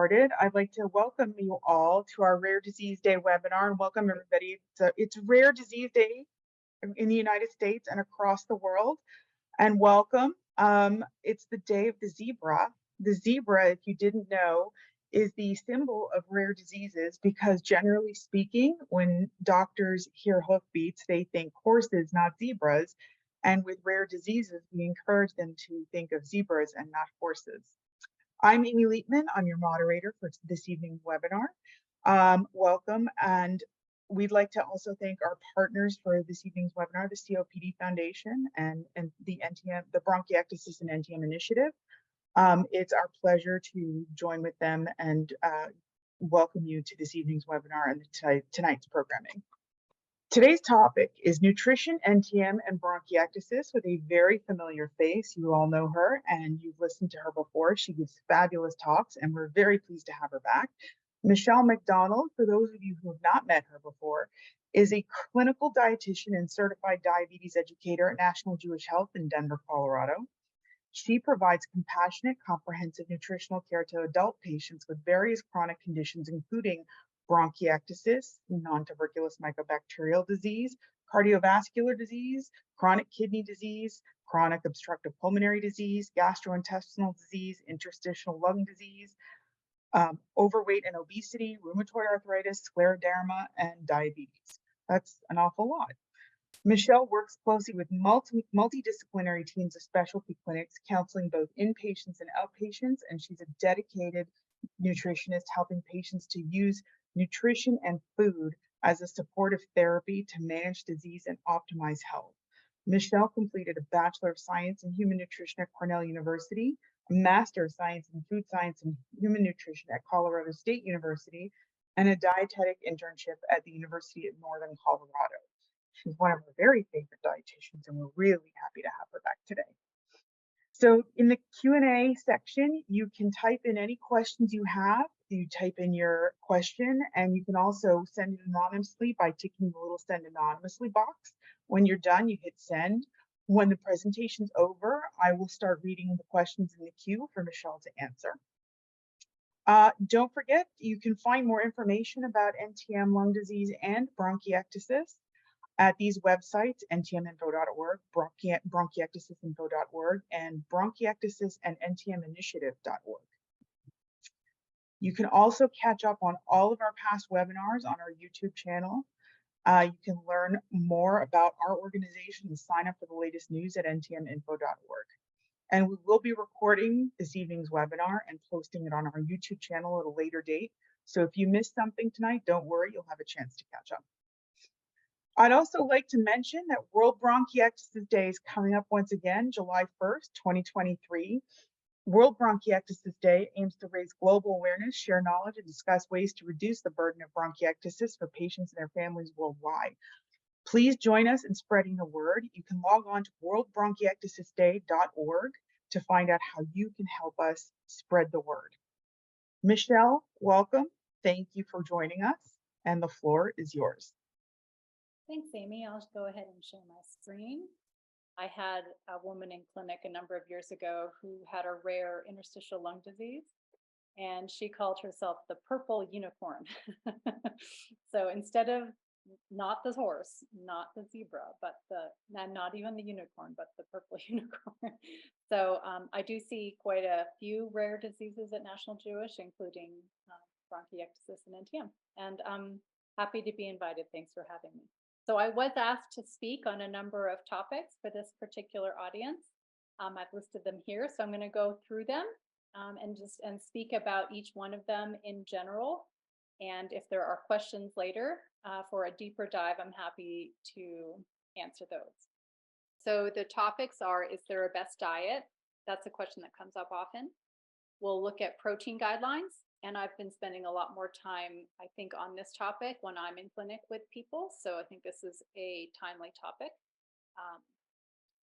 Started. I'd like to welcome you all to our Rare Disease Day webinar and welcome everybody. It's Rare Disease Day in the United States and across the world. And welcome. It's the day of the zebra. The zebra, if you didn't know, is the symbol of rare diseases because generally speaking, when doctors hear hoofbeats, they think horses, not zebras. And with rare diseases, we encourage them to think of zebras and not horses. I'm Amy Leitman. I'm your moderator for this evening's webinar. Welcome, and we'd like to also thank our partners for this evening's webinar, the COPD Foundation and the NTM, the Bronchiectasis and NTM Initiative. It's our pleasure to join with them and welcome you to this evening's webinar and tonight's programming. Today's topic is nutrition, NTM, and bronchiectasis with a very familiar face. You all know her and you've listened to her before. She gives fabulous talks and we're very pleased to have her back. Michelle McDonald, for those of you who have not met her before, is a clinical dietitian and certified diabetes educator at National Jewish Health in Denver, Colorado. She provides compassionate, comprehensive nutritional care to adult patients with various chronic conditions, including bronchiectasis, non-tuberculous mycobacterial disease, cardiovascular disease, chronic kidney disease, chronic obstructive pulmonary disease, gastrointestinal disease, interstitial lung disease, overweight and obesity, rheumatoid arthritis, scleroderma, and diabetes. That's an awful lot. Michelle works closely with multidisciplinary teams of specialty clinics, counseling both inpatients and outpatients, and she's a dedicated nutritionist helping patients to use nutrition and food as a supportive therapy to manage disease and optimize health. Michelle completed a Bachelor of Science in Human Nutrition at Cornell University, a Master of Science in Food Science and Human Nutrition at Colorado State University, and a dietetic internship at the University of Northern Colorado. She's one of our very favorite dietitians, and we're really happy to have her back today. So in the Q&A section, you can type in any questions you have. You type in your question, and you can also send it anonymously by ticking the little send anonymously box. When you're done, you hit send. When the presentation's over, I will start reading the questions in the queue for Michelle to answer. Don't forget, you can find more information about NTM lung disease and bronchiectasis at these websites, ntminfo.org, bronchiectasisinfo.org, and bronchiectasis and ntminitiative.org. You can also catch up on all of our past webinars on our YouTube channel. You can learn more about our organization and sign up for the latest news at ntminfo.org. And we will be recording this evening's webinar and posting it on our YouTube channel at a later date. So if you missed something tonight, don't worry, you'll have a chance to catch up. I'd also like to mention that World Bronchiectasis Day is coming up once again, July 1st, 2023. World Bronchiectasis Day aims to raise global awareness, share knowledge, and discuss ways to reduce the burden of bronchiectasis for patients and their families worldwide. Please join us in spreading the word. You can log on to worldbronchiectasisday.org to find out how you can help us spread the word. Michelle, welcome. Thank you for joining us, and the floor is yours. Thanks, Amy. I'll go ahead and share my screen. I had a woman in clinic a number of years ago who had a rare interstitial lung disease, and she called herself the purple unicorn. So instead of not the horse, not the zebra, but not even the unicorn, but the purple unicorn. So I do see quite a few rare diseases at National Jewish, including bronchiectasis and NTM. And I'm happy to be invited. Thanks for having me. So I was asked to speak on a number of topics for this particular audience. I've listed them here, so I'm going to go through them and speak about each one of them in general. And if there are questions later for a deeper dive, I'm happy to answer those. So the topics are, is there a best diet? That's a question that comes up often. We'll look at protein guidelines. And I've been spending a lot more time, I think, on this topic when I'm in clinic with people. So I think this is a timely topic.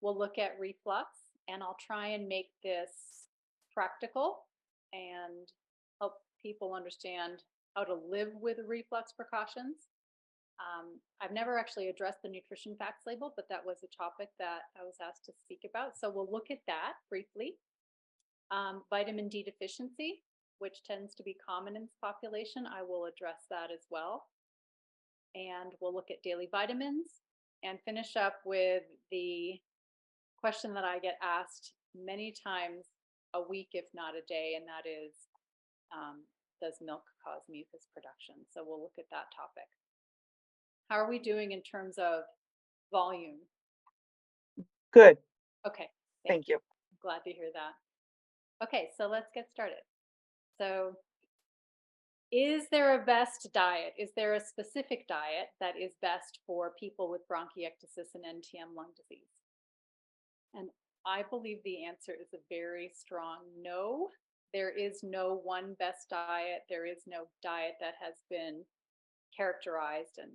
We'll look at reflux, and I'll try and make this practical and help people understand how to live with reflux precautions. I've never actually addressed the nutrition facts label, but that was a topic that I was asked to speak about. So we'll look at that briefly. Vitamin D deficiency. which tends to be common in this population. I will address that as well. And we'll look at daily vitamins and finish up with the question that I get asked many times a week, if not a day, and that is, does milk cause mucus production? So we'll look at that topic. How are we doing in terms of volume? Good, Okay, thank you. I'm glad to hear that. Okay, so let's get started. So is there a best diet? Is there a specific diet that is best for people with bronchiectasis and NTM lung disease? And I believe the answer is a very strong no. There is no one best diet. There is no diet that has been characterized and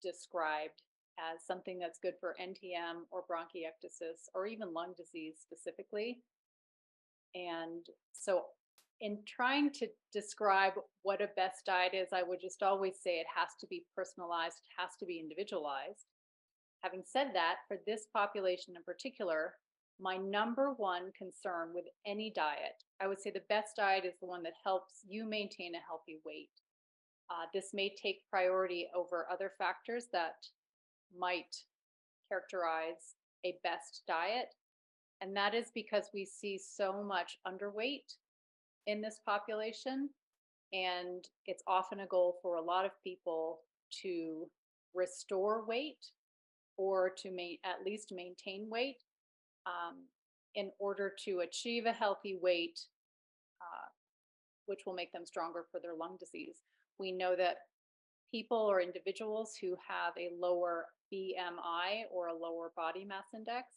described as something that's good for NTM or bronchiectasis or even lung disease specifically. And so in trying to describe what a best diet is, I would just always say it has to be personalized, it has to be individualized. Having said that, for this population in particular, my number one concern with any diet, I would say the best diet is the one that helps you maintain a healthy weight. This may take priority over other factors that might characterize a best diet. And that is because we see so much underweight in this population. And it's often a goal for a lot of people to restore weight or to at least maintain weight in order to achieve a healthy weight, which will make them stronger for their lung disease. We know that people or individuals who have a lower BMI or a lower body mass index,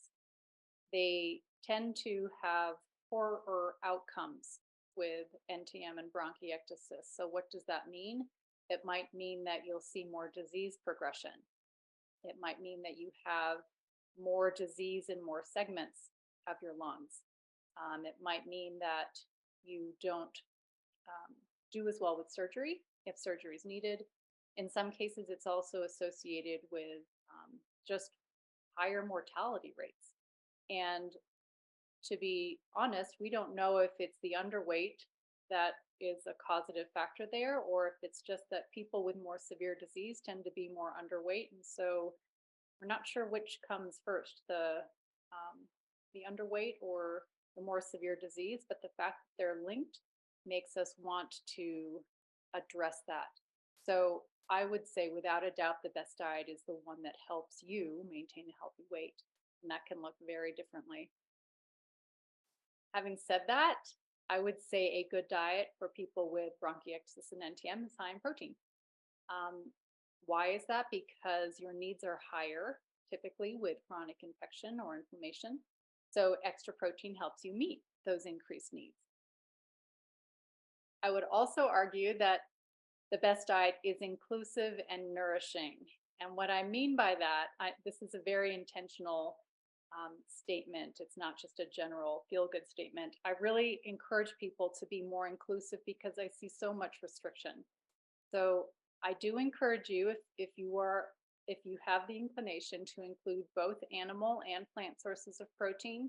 they tend to have poorer outcomes with NTM and bronchiectasis. So what does that mean? It might mean that you'll see more disease progression. It might mean that you have more disease in more segments of your lungs. It might mean that you don't do as well with surgery if surgery is needed. In some cases, it's also associated with just higher mortality rates. And to be honest, we don't know if it's the underweight that is a causative factor there, or if it's just that people with more severe disease tend to be more underweight. And so we're not sure which comes first, the underweight or the more severe disease, but the fact that they're linked makes us want to address that. So I would say without a doubt, the best diet is the one that helps you maintain a healthy weight. And that can look very differently. Having said that, I would say a good diet for people with bronchiectasis and NTM is high in protein. Why is that? Because your needs are higher, typically with chronic infection or inflammation. So extra protein helps you meet those increased needs. I would also argue that the best diet is inclusive and nourishing. And what I mean by that, this is a very intentional statement. It's not just a general feel-good statement. I really encourage people to be more inclusive because I see so much restriction. So I do encourage you, if you have the inclination to include both animal and plant sources of protein,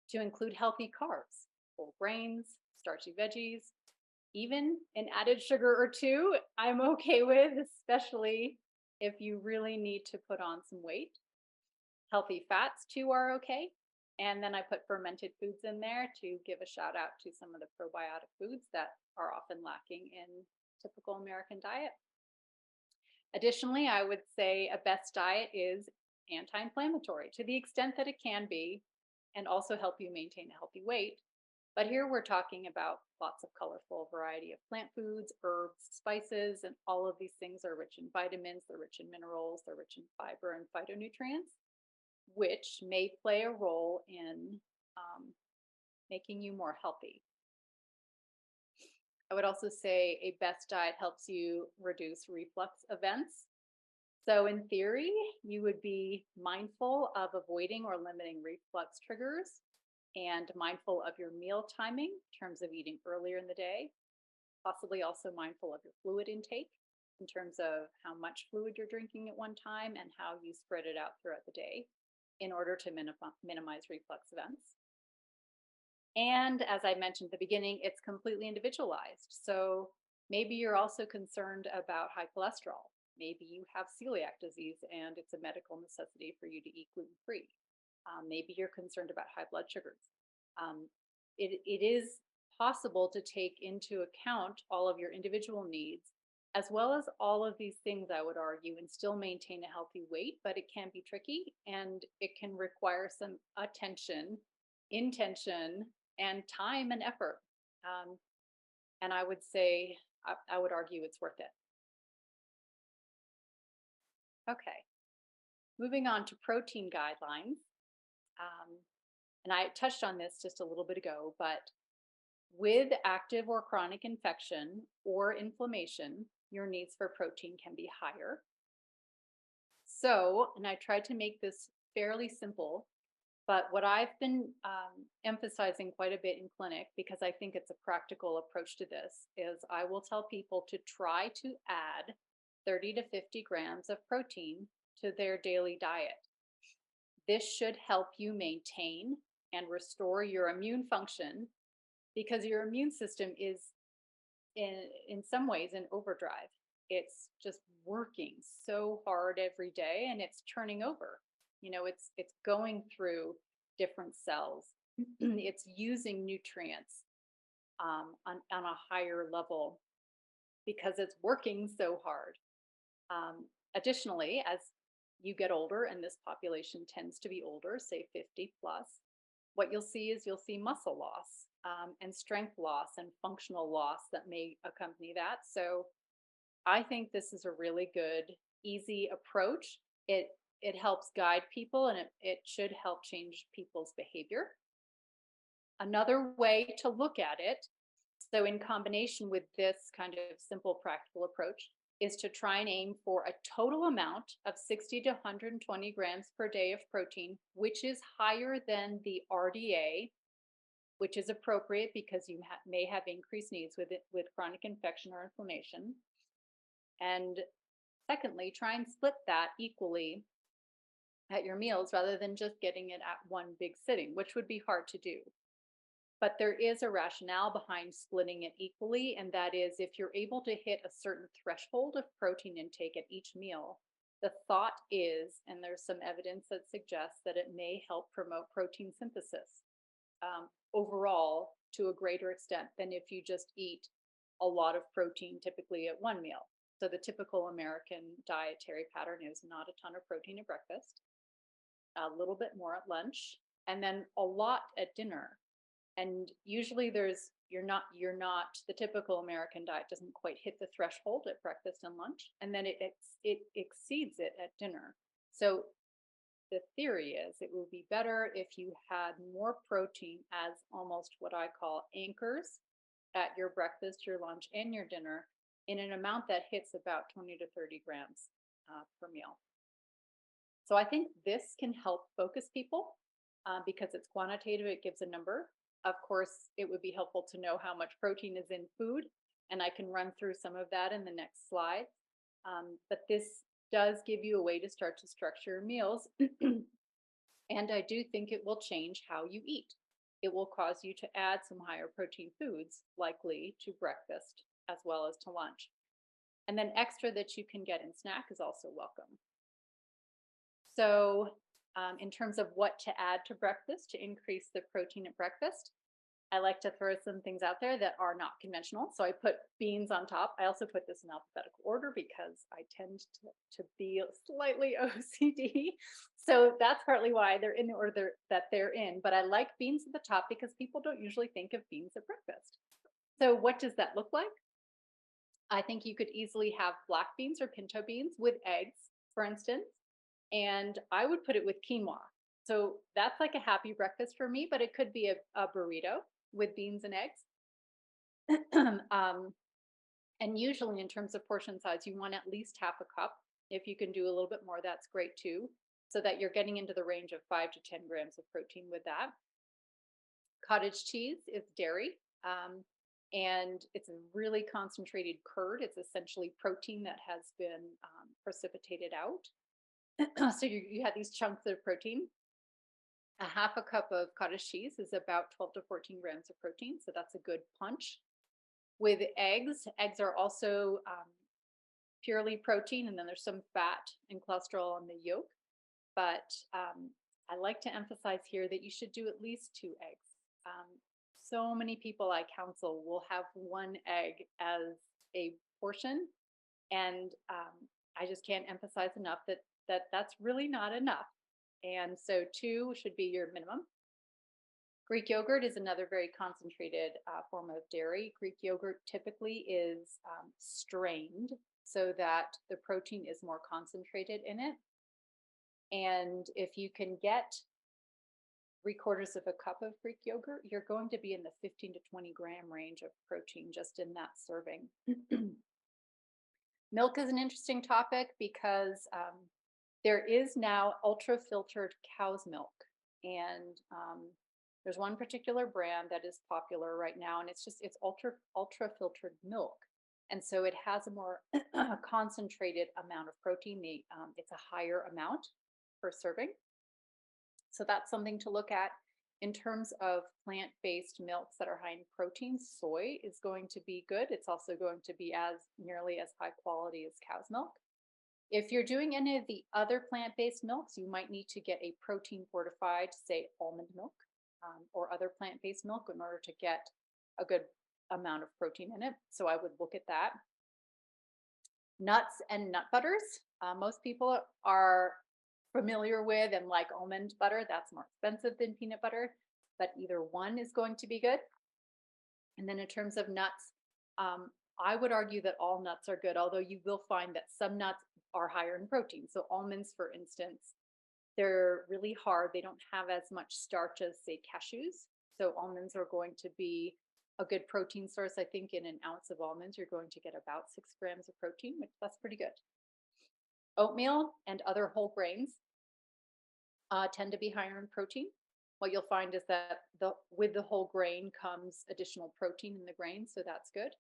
to include healthy carbs, whole grains, starchy veggies, even an added sugar or two, I'm okay with, especially if you really need to put on some weight. Healthy fats too are okay. And then I put fermented foods in there to give a shout out to some of the probiotic foods that are often lacking in typical American diet. Additionally, I would say a best diet is anti-inflammatory to the extent that it can be, and also help you maintain a healthy weight. But here we're talking about lots of colorful variety of plant foods, herbs, spices, and all of these things are rich in vitamins, they're rich in minerals, they're rich in fiber and phytonutrients, which may play a role in making you more healthy. I would also say a best diet helps you reduce reflux events. So in theory, you would be mindful of avoiding or limiting reflux triggers and mindful of your meal timing in terms of eating earlier in the day, possibly also mindful of your fluid intake in terms of how much fluid you're drinking at one time and how you spread it out throughout the day in order to minimize reflux events. And as I mentioned at the beginning, it's completely individualized. So maybe you're also concerned about high cholesterol. Maybe you have celiac disease and it's a medical necessity for you to eat gluten free. Maybe you're concerned about high blood sugars. Um, it is possible to take into account all of your individual needs, as well as all of these things, I would argue, and still maintain a healthy weight, but it can be tricky and it can require some attention, intention, and time and effort. Um, and I would say, I would argue it's worth it. Okay, moving on to protein guidelines. Um, and I touched on this just a little bit ago, but with active or chronic infection or inflammation, your needs for protein can be higher. So, and I tried to make this fairly simple, but what I've been emphasizing quite a bit in clinic, because I think it's a practical approach to this, is I will tell people to try to add 30 to 50 grams of protein to their daily diet. This should help you maintain and restore your immune function, because your immune system is in some ways in overdrive. It's just working so hard every day and it's turning over. It's going through different cells. It's using nutrients on a higher level because it's working so hard. Additionally, as you get older, and this population tends to be older, say 50 plus, what you'll see muscle loss and strength loss and functional loss that may accompany that. So I think this is a really good, easy approach. It helps guide people and it should help change people's behavior. Another way to look at it, so in combination with this kind of simple practical approach, is to try and aim for a total amount of 60 to 120 grams per day of protein, which is higher than the RDA, which is appropriate because you may have increased needs with chronic infection or inflammation. And secondly, try and split that equally at your meals rather than just getting it at one big sitting, which would be hard to do. But there is a rationale behind splitting it equally, and that is if you're able to hit a certain threshold of protein intake at each meal, the thought is, and there's some evidence that suggests that it may help promote protein synthesis overall to a greater extent than if you just eat a lot of protein typically at one meal. So the typical American dietary pattern is not a ton of protein at breakfast, a little bit more at lunch, and then a lot at dinner. And usually you're not the typical American diet doesn't quite hit the threshold at breakfast and lunch, and then it exceeds it at dinner. So the theory is it would be better if you had more protein as almost what I call anchors at your breakfast, your lunch, and your dinner in an amount that hits about 20 to 30 grams per meal. So I think this can help focus people because it's quantitative, it gives a number. Of course, it would be helpful to know how much protein is in food, and I can run through some of that in the next slide. But this does give you a way to start to structure your meals. And I do think it will change how you eat. It will cause you to add some higher protein foods, likely to breakfast as well as to lunch. And then extra that you can get in snack is also welcome. So in terms of what to add to breakfast to increase the protein at breakfast, I like to throw some things out there that are not conventional. So I put beans on top. I also put this in alphabetical order because I tend to be slightly OCD. So that's partly why they're in the order that they're in. But I like beans at the top because people don't usually think of beans at breakfast. So what does that look like? I think you could easily have black beans or pinto beans with eggs, for instance. And I would put it with quinoa. So that's like a happy breakfast for me, but it could be a burrito with beans and eggs. And usually in terms of portion size, you want at least half a cup. If you can do a little bit more, that's great too, so that you're getting into the range of 5 to 10 grams of protein with that. Cottage cheese is dairy, and it's a really concentrated curd. It's essentially protein that has been precipitated out. So you have these chunks of protein. A half a cup of cottage cheese is about 12 to 14 grams of protein, so that's a good punch. With eggs, eggs are also purely protein, and then there's some fat and cholesterol on the yolk. But I like to emphasize here that you should do at least 2 eggs. So many people I counsel will have 1 egg as a portion, and I just can't emphasize enough that that's really not enough. And so 2 should be your minimum. Greek yogurt is another very concentrated form of dairy. Greek yogurt typically is strained so that the protein is more concentrated in it. And if you can get 3/4 of a cup of Greek yogurt, you're going to be in the 15 to 20 gram range of protein just in that serving. Milk is an interesting topic because there is now ultra filtered cow's milk. And there's one particular brand that is popular right now, and it's ultra filtered milk. And so it has a more concentrated amount of protein. It's a higher amount per serving. So that's something to look at. In terms of plant-based milks that are high in protein, soy is going to be good. It's also going to be nearly as high quality as cow's milk. If you're doing any of the other plant-based milks, you might need to get a protein fortified, say almond milk, or other plant-based milk in order to get a good amount of protein in it. So I would look at that. Nuts and nut butters. Most people are familiar with and like almond butter. That's more expensive than peanut butter, but either one is going to be good. And then in terms of nuts, I would argue that all nuts are good, although you will find that some nuts are higher in protein. So almonds, for instance, they're really hard. They don't have as much starch as, say, cashews. So almonds are going to be a good protein source. I think in an ounce of almonds, you're going to get about 6 grams of protein, which that's pretty good. Oatmeal and other whole grains tend to be higher in protein. What you'll find is that with the whole grain comes additional protein in the grain, so that's good.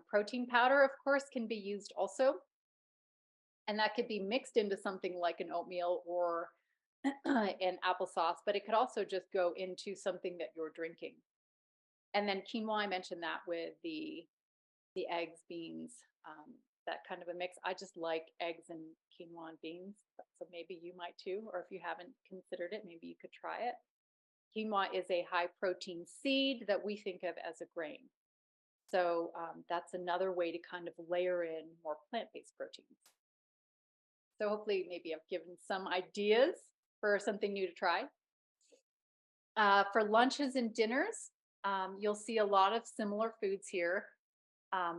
Protein powder, of course, can be used also, and that could be mixed into something like an oatmeal or an applesauce, but it could also just go into something that you're drinking. And then quinoa, I mentioned that with the eggs, beans, that kind of a mix. I just like eggs and quinoa and beans, so maybe you might too, or if you haven't considered it, maybe you could try it. Quinoa is a high protein seed that we think of as a grain. So that's another way to kind of layer in more plant-based proteins. So hopefully maybe I've given some ideas for something new to try. For lunches and dinners, you'll see a lot of similar foods here.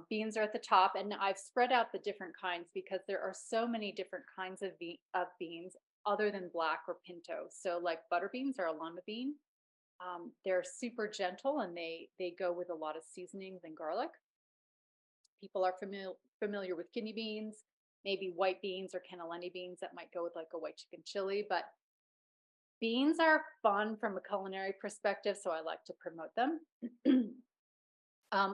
Beans are at the top, and I've spread out the different kinds because there are so many different kinds of beans other than black or pinto. So like butter beans or a lima bean, they're super gentle and they go with a lot of seasonings and garlic. People are familiar with kidney beans, maybe white beans or cannellini beans that might go with like a white chicken chili, but beans are fun from a culinary perspective, so I like to promote them.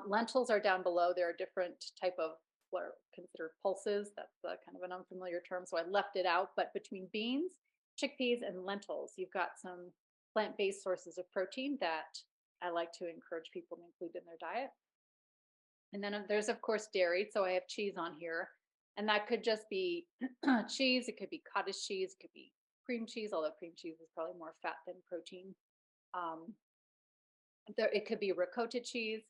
Lentils are down below. They're a different type of what are considered pulses. That's kind of an unfamiliar term, so I left it out. But between beans, chickpeas, and lentils, you've got some plant-based sources of protein that I like to encourage people to include in their diet. And then there's, of course, dairy. So I have cheese on here. And that could just be cheese. It could be cottage cheese. It could be cream cheese, although cream cheese is probably more fat than protein. It could be ricotta cheese.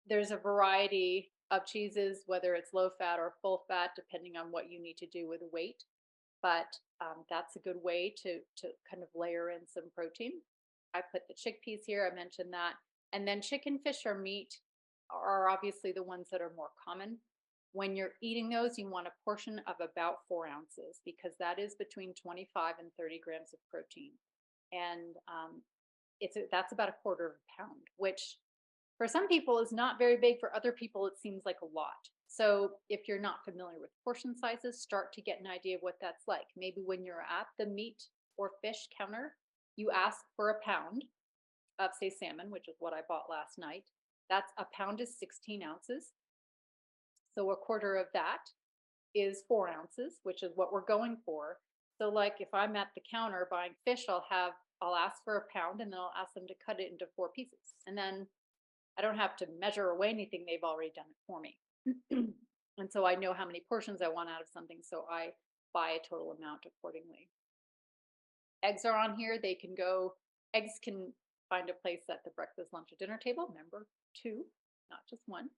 There's a variety of cheeses, whether it's low fat or full fat, depending on what you need to do with weight. But that's a good way to kind of layer in some protein. I put the chickpeas here. I mentioned that. And then chicken, fish, or meat are obviously the ones that are more common. When you're eating those, you want a portion of about 4 ounces because that is between 25 and 30 grams of protein. And that's about 1/4 of a pound, which for some people is not very big. For other people, it seems like a lot. So if you're not familiar with portion sizes, start to get an idea of what that's like. Maybe when you're at the meat or fish counter, you ask for a pound of, say, salmon, which is what I bought last night. That's a pound is 16 ounces. So 1/4 of that is 4 ounces, which is what we're going for. So like if I'm at the counter buying fish, I'll ask for a pound and then I'll ask them to cut it into 4 pieces. And then I don't have to measure or weigh anything. They've already done it for me. And so I know how many portions I want out of something. So I buy a total amount accordingly. Eggs are on here. Eggs can find a place at the breakfast, lunch, or dinner table. Remember, two, not just one.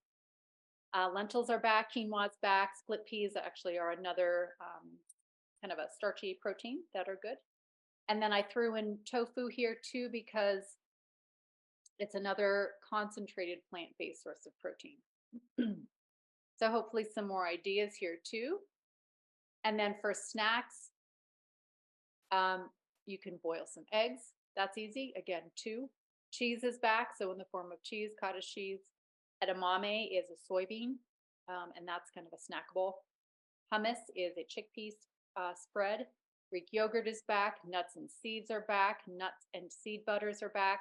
Lentils are back, quinoa's back, split peas actually are another kind of a starchy protein that are good. And then I threw in tofu here too because it's another concentrated plant-based source of protein. So hopefully some more ideas here too. And then for snacks, you can boil some eggs. That's easy. Again, 2. Cheese is back, so in the form of cheese, cottage cheese. Edamame is a soybean, and that's kind of a snackable. Hummus is a chickpea spread. Greek yogurt is back. Nuts and seeds are back. Nuts and seed butters are back.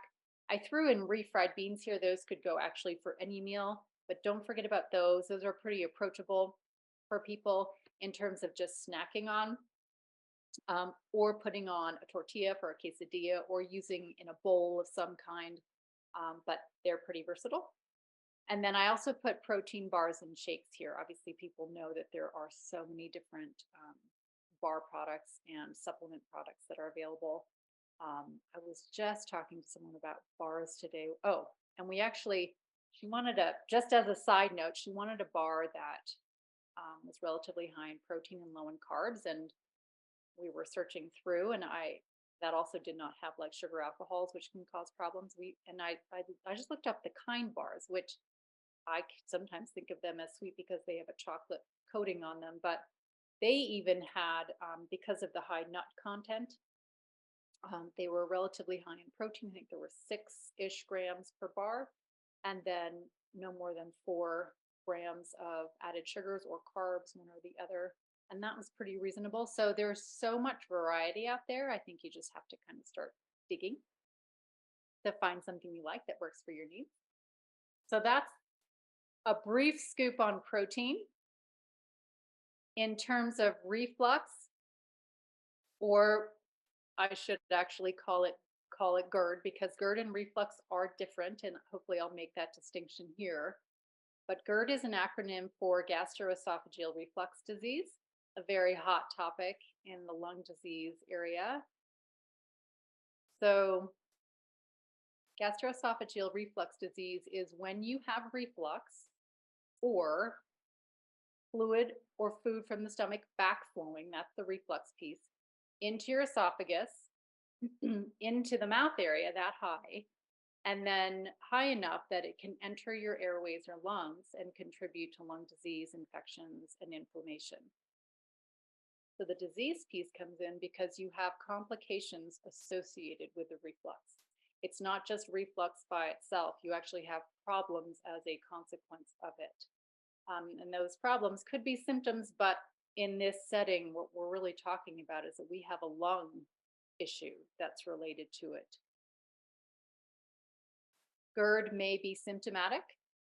I threw in refried beans here. Those could go actually for any meal, but don't forget about those. Those are pretty approachable for people in terms of just snacking on. Or putting on a tortilla for a quesadilla or using in a bowl of some kind, but they're pretty versatile. And then I also put protein bars and shakes here. Obviously, people know that there are so many different bar products and supplement products that are available. I was just talking to someone about bars today. Oh, and she wanted just as a side note, she wanted a bar that was relatively high in protein and low in carbs. And we were searching through, and that also did not have like sugar alcohols, which can cause problems. I just looked up the Kind bars, which I sometimes think of them as sweet because they have a chocolate coating on them, but they even had, because of the high nut content, they were relatively high in protein. I think there were 6-ish grams per bar, and then no more than 4 grams of added sugars or carbs, one or the other. And that was pretty reasonable. So there's so much variety out there. I think you just have to kind of start digging to find something you like that works for your needs. So that's a brief scoop on protein. In terms of reflux, or I should actually call it GERD, because GERD and reflux are different, and hopefully I'll make that distinction here. But GERD is an acronym for gastroesophageal reflux disease, a very hot topic in the lung disease area. So gastroesophageal reflux disease is when you have reflux or fluid or food from the stomach backflowing, that's the reflux piece, into your esophagus, into the mouth area that high, and then high enough that it can enter your airways or lungs and contribute to lung disease, infections, and inflammation. So the disease piece comes in because you have complications associated with the reflux. It's not just reflux by itself. You actually have problems as a consequence of it. And those problems could be symptoms, but in this setting, what we're really talking about is that we have a lung issue that's related to it. GERD may be symptomatic,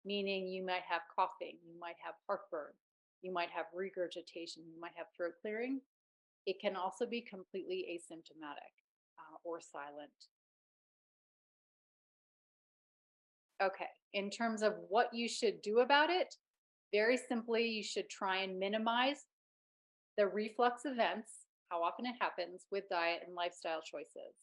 meaning you might have coughing, you might have heartburn, you might have regurgitation, you might have throat clearing. It can also be completely asymptomatic or silent. Okay, in terms of what you should do about it, very simply, you should try and minimize the reflux events, how often it happens, with diet and lifestyle choices.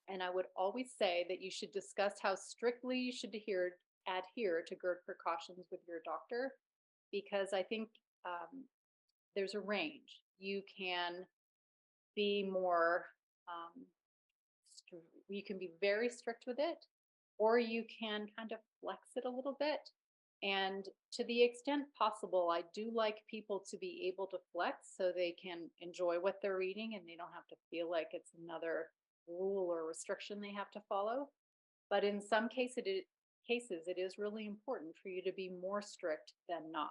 And I would always say that you should discuss how strictly you should adhere to GERD precautions with your doctor, because I think there's a range. You can be more, you can be very strict with it, or you can kind of flex it a little bit. And to the extent possible, I do like people to be able to flex so they can enjoy what they're eating and they don't have to feel like it's another rule or restriction they have to follow. But in some cases, it is really important for you to be more strict than not.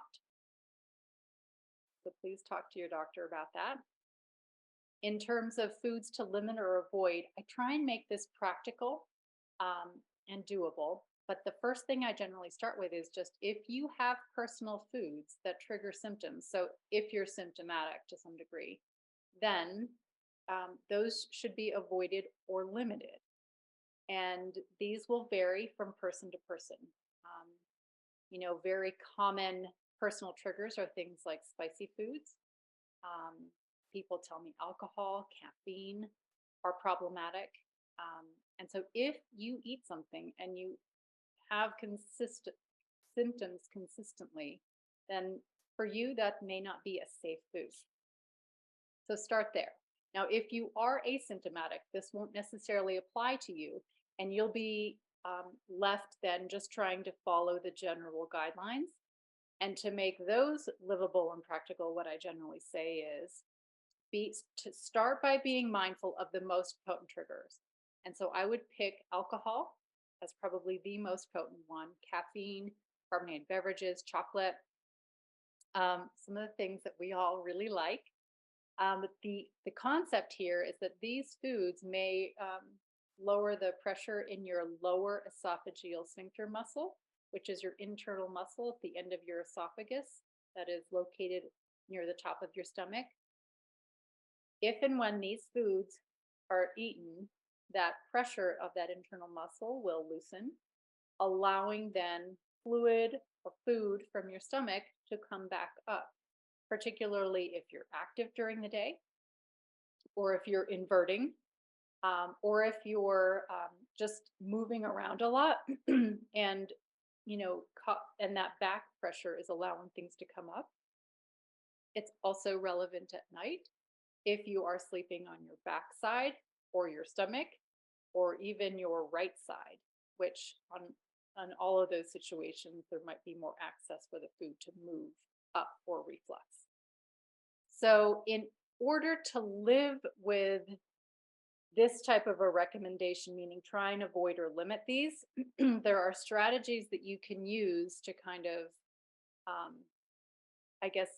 So please talk to your doctor about that. In terms of foods to limit or avoid, I try and make this practical and doable. But the first thing I generally start with is just if you have personal foods that trigger symptoms, so if you're symptomatic to some degree, then those should be avoided or limited. And these will vary from person to person. Um, very common personal triggers are things like spicy foods. Um, People tell me alcohol, caffeine are problematic. And so if you eat something and you have consistent symptoms consistently, then for you, that may not be a safe food. So start there. Now, if you are asymptomatic, this won't necessarily apply to you, and you'll be left then just trying to follow the general guidelines. And to make those livable and practical, what I generally say is to start by being mindful of the most potent triggers. And so I would pick alcohol as probably the most potent one, caffeine, carbonated beverages, chocolate, some of the things that we all really like. The concept here is that these foods may lower the pressure in your lower esophageal sphincter muscle, which is your internal muscle at the end of your esophagus that is located near the top of your stomach. If and when these foods are eaten, that pressure of that internal muscle will loosen, allowing then fluid or food from your stomach to come back up, particularly if you're active during the day, or if you're inverting, or if you're just moving around a lot and and that back pressure is allowing things to come up. It's also relevant at night if you are sleeping on your back side or your stomach or even your right side, which on all of those situations, there might be more access for the food to move up or reflux. So in order to live with this type of a recommendation, meaning try and avoid or limit these, there are strategies that you can use to kind of, I guess,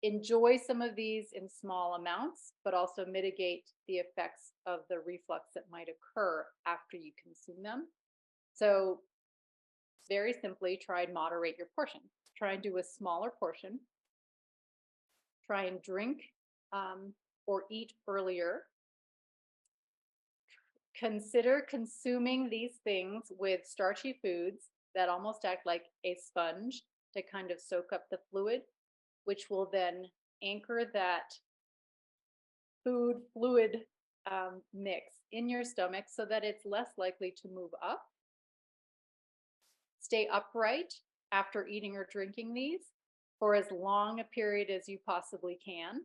enjoy some of these in small amounts, but also mitigate the effects of the reflux that might occur after you consume them. So, very simply, try and moderate your portion. Try and do a smaller portion. Try and drink or eat earlier. Consider consuming these things with starchy foods that almost act like a sponge to kind of soak up the fluid, which will then anchor that food fluid mix in your stomach so that it's less likely to move up. Stay upright after eating or drinking these for as long a period as you possibly can.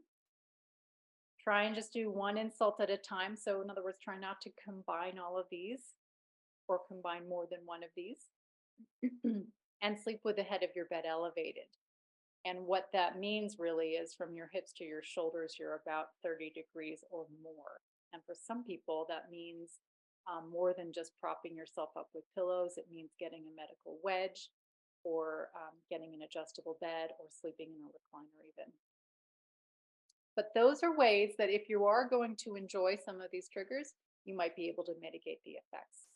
Try and just do one insult at a time. So, in other words, try not to combine all of these or combine more than one of these. And sleep with the head of your bed elevated. And what that means really is from your hips to your shoulders, you're about 30 degrees or more. And for some people, that means more than just propping yourself up with pillows. It means getting a medical wedge or getting an adjustable bed or sleeping in a recliner even. But those are ways that if you are going to enjoy some of these triggers, you might be able to mitigate the effects.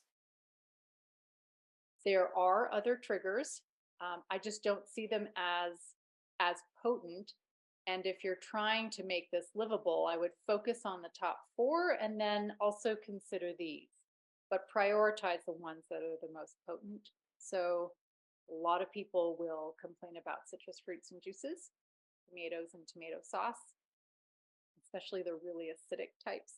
There are other triggers. I just don't see them as potent. And if you're trying to make this livable, I would focus on the top 4 and then also consider these, but prioritize the ones that are the most potent. So a lot of people will complain about citrus fruits and juices, tomatoes and tomato sauce, especially the really acidic types.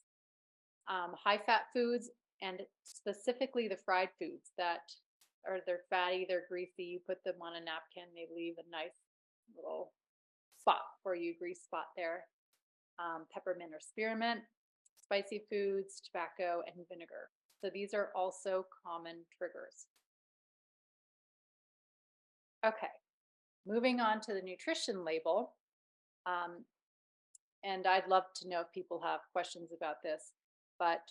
High fat foods, and specifically the fried foods that are they're fatty, they're greasy. You put them on a napkin, they leave a nice little spot for you, grease spot there. Peppermint or spearmint, spicy foods, tobacco, and vinegar. So these are also common triggers. Okay, moving on to the nutrition label. And I'd love to know if people have questions about this, but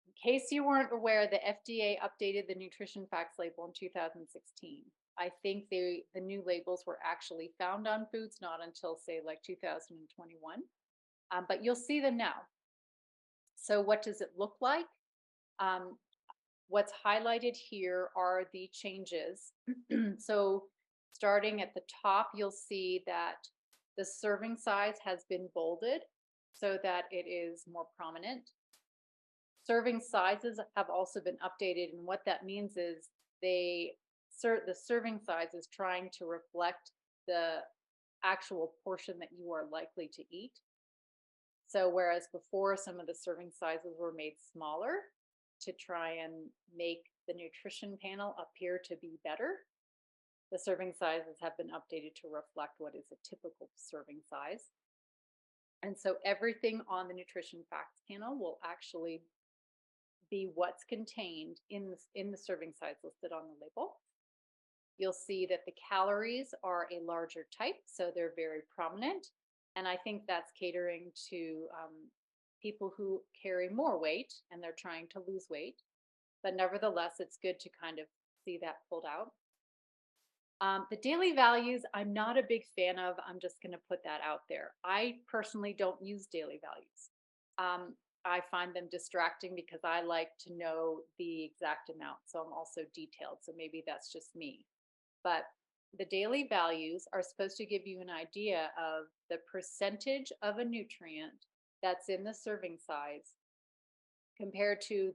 in case you weren't aware, the FDA updated the nutrition facts label in 2016. I think the new labels were actually found on foods not until say like 2021, but you'll see them now. So what does it look like? what's highlighted here are the changes. So starting at the top, you'll see that the serving size has been bolded so that it is more prominent. Serving sizes have also been updated, and what that means is the serving size is trying to reflect the actual portion that you are likely to eat. So whereas before some of the serving sizes were made smaller to try and make the nutrition panel appear to be better, the serving sizes have been updated to reflect what is a typical serving size. And so everything on the nutrition facts panel will actually be what's contained in the serving size listed on the label. You'll see that the calories are a larger type, so they're very prominent. And I think that's catering to people who carry more weight and they're trying to lose weight. But nevertheless, it's good to kind of see that pulled out. The daily values, I'm not a big fan of. I'm just going to put that out there. I personally don't use daily values. I find them distracting because I like to know the exact amount. So I'm also detailed. So maybe that's just me. But the daily values are supposed to give you an idea of the percentage of a nutrient that's in the serving size compared to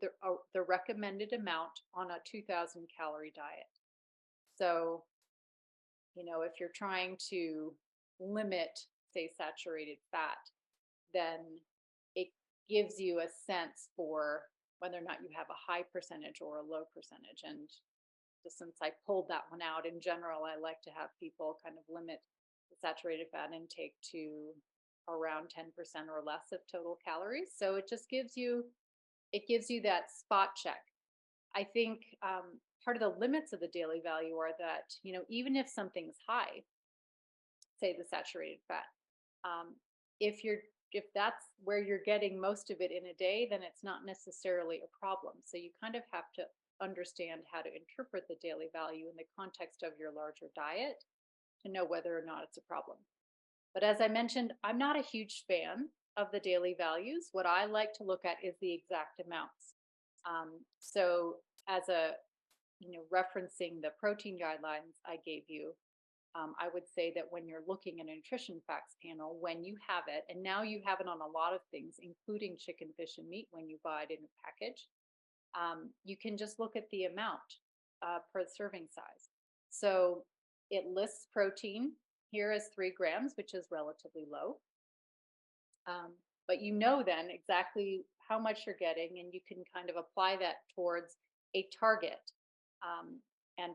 the recommended amount on a 2000 calorie diet. So, if you're trying to limit, say, saturated fat, then it gives you a sense for whether or not you have a high percentage or a low percentage. And just since I pulled that one out, in general, I like to have people kind of limit the saturated fat intake to around 10% or less of total calories. So it gives you that spot check. I think part of the limits of the daily value are that, even if something's high, say the saturated fat, um, if that's where you're getting most of it in a day, then it's not necessarily a problem. So you kind of have to understand how to interpret the daily value in the context of your larger diet to know whether or not it's a problem. But as I mentioned, I'm not a huge fan of the daily values. What I like to look at is the exact amounts. So as referencing the protein guidelines I gave you, I would say that when you're looking at a nutrition facts panel, when you have it, and now you have it on a lot of things, including chicken, fish, and meat when you buy it in a package, you can just look at the amount per serving size. So it lists protein here as 3 grams, which is relatively low. But then exactly how much you're getting, and you can kind of apply that towards a target. And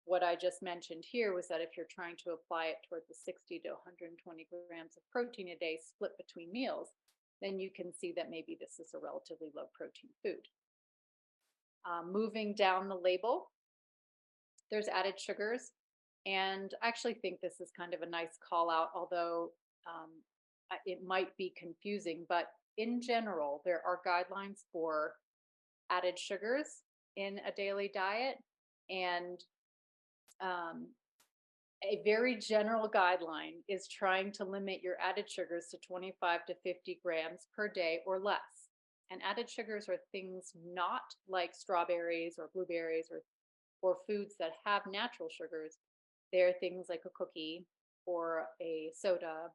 what I just mentioned here was that if you're trying to apply it toward the 60 to 120 grams of protein a day split between meals, then you can see that maybe this is a relatively low protein food. Moving down the label, there's added sugars. And I actually think this is kind of a nice call out, although it might be confusing. But in general, there are guidelines for added sugars in a daily diet. And a very general guideline is trying to limit your added sugars to 25 to 50 grams per day or less. And added sugars are things not like strawberries or blueberries or foods that have natural sugars. They're things like a cookie or a soda,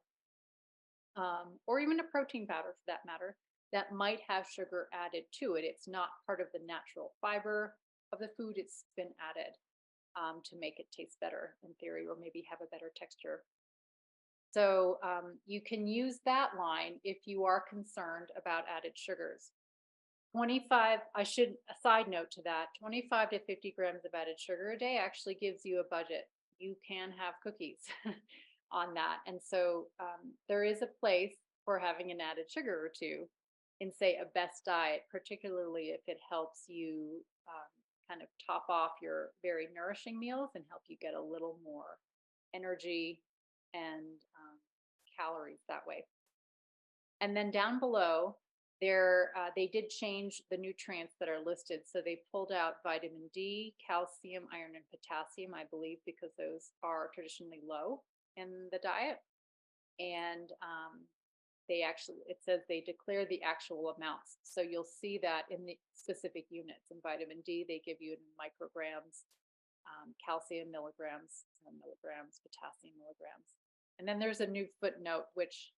or even a protein powder for that matter, that might have sugar added to it. It's not part of the natural fiber of the food, it's been added to make it taste better in theory, or maybe have a better texture. So you can use that line if you are concerned about added sugars. 25, I should, a side note to that, 25 to 50 grams of added sugar a day actually gives you a budget. You can have cookies on that. And so there is a place for having an added sugar or two in, say, a best diet, particularly if it helps you kind of top off your very nourishing meals and help you get a little more energy and calories that way. And then down below, they did change the nutrients that are listed. So they pulled out vitamin D, calcium, iron, and potassium, I believe, because those are traditionally low in the diet. And it says they declare the actual amounts. So you'll see that in the specific units. In vitamin D, they give you in micrograms, calcium milligrams, potassium milligrams. And then there's a new footnote, which,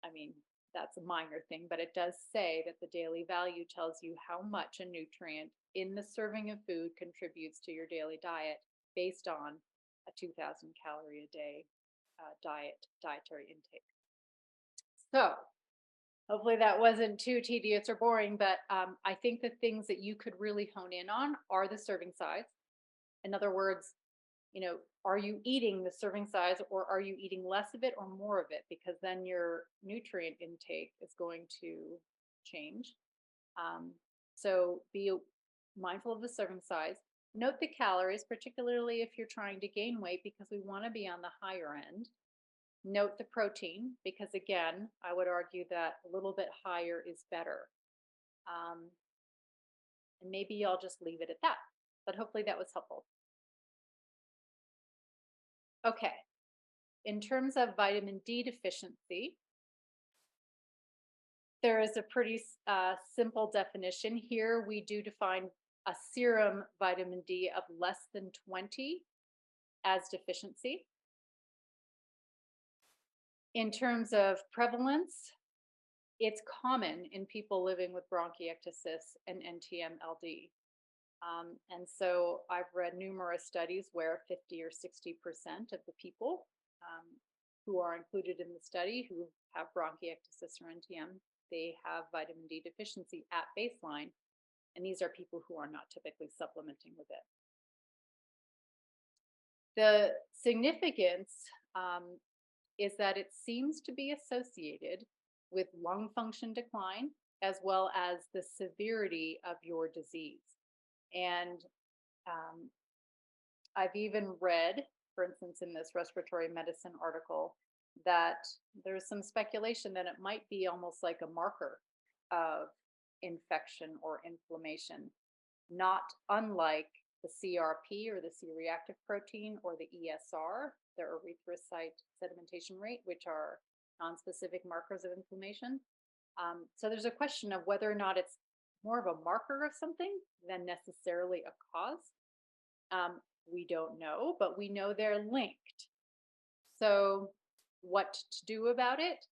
I mean, that's a minor thing, but it does say that the daily value tells you how much a nutrient in the serving of food contributes to your daily diet based on a 2,000 calorie a day dietary intake. So hopefully that wasn't too tedious or boring, but I think the things that you could really hone in on are the serving size. In other words, are you eating the serving size, or are you eating less of it or more of it? Because then your nutrient intake is going to change. So be mindful of the serving size. Note the calories, particularly if you're trying to gain weight, because we want to be on the higher end. Note the protein, because again, I would argue that a little bit higher is better. And maybe I'll just leave it at that, but hopefully that was helpful. Okay, in terms of vitamin D deficiency, there is a pretty simple definition here. We do define a serum vitamin D of less than 20 as deficiency. In terms of prevalence, it's common in people living with bronchiectasis and NTM-LD. And so I've read numerous studies where 50 or 60% of the people who are included in the study who have bronchiectasis or NTM, they have vitamin D deficiency at baseline. And these are people who are not typically supplementing with it. The significance is that it seems to be associated with lung function decline as well as the severity of your disease. And I've even read, for instance, in this respiratory medicine article, that there's some speculation that it might be almost like a marker of infection or inflammation, not unlike the CRP or the C-reactive protein or the ESR, the erythrocyte sedimentation rate, which are nonspecific markers of inflammation. So there's a question of whether or not it's more of a marker of something than necessarily a cause. We don't know, but we know they're linked. So what to do about it?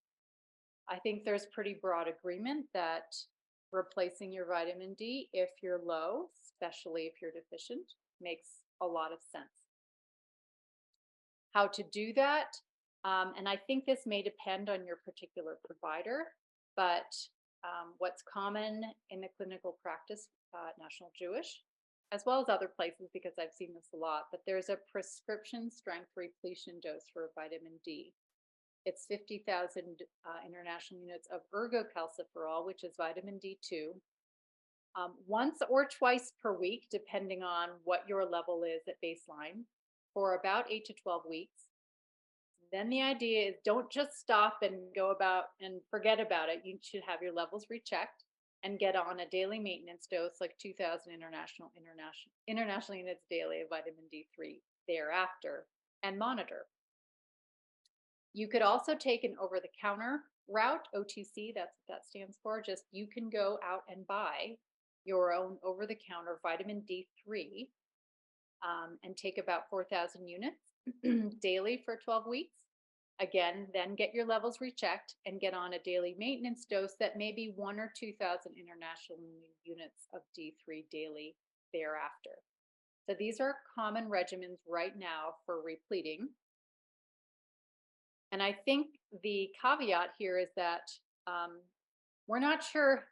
I think there's pretty broad agreement that replacing your vitamin D if you're low, especially if you're deficient, makes a lot of sense. How to do that? And I think this may depend on your particular provider, but what's common in the clinical practice, National Jewish, as well as other places, because I've seen this a lot, but there's a prescription strength repletion dose for vitamin D. It's 50,000 international units of ergocalciferol, which is vitamin D2, once or twice per week, depending on what your level is at baseline, for about 8 to 12 weeks. Then the idea is don't just stop and go about and forget about it. You should have your levels rechecked and get on a daily maintenance dose, like 2,000 international units daily of vitamin D3 thereafter, and monitor. You could also take an over-the-counter route, OTC, that's what that stands for. Just you can go out and buy your own over-the-counter vitamin D3 and take about 4,000 units daily for 12 weeks. Again, then get your levels rechecked and get on a daily maintenance dose that may be 1,000 or 2,000 international units of D3 daily thereafter. So these are common regimens right now for repleting. And I think the caveat here is that we're not sure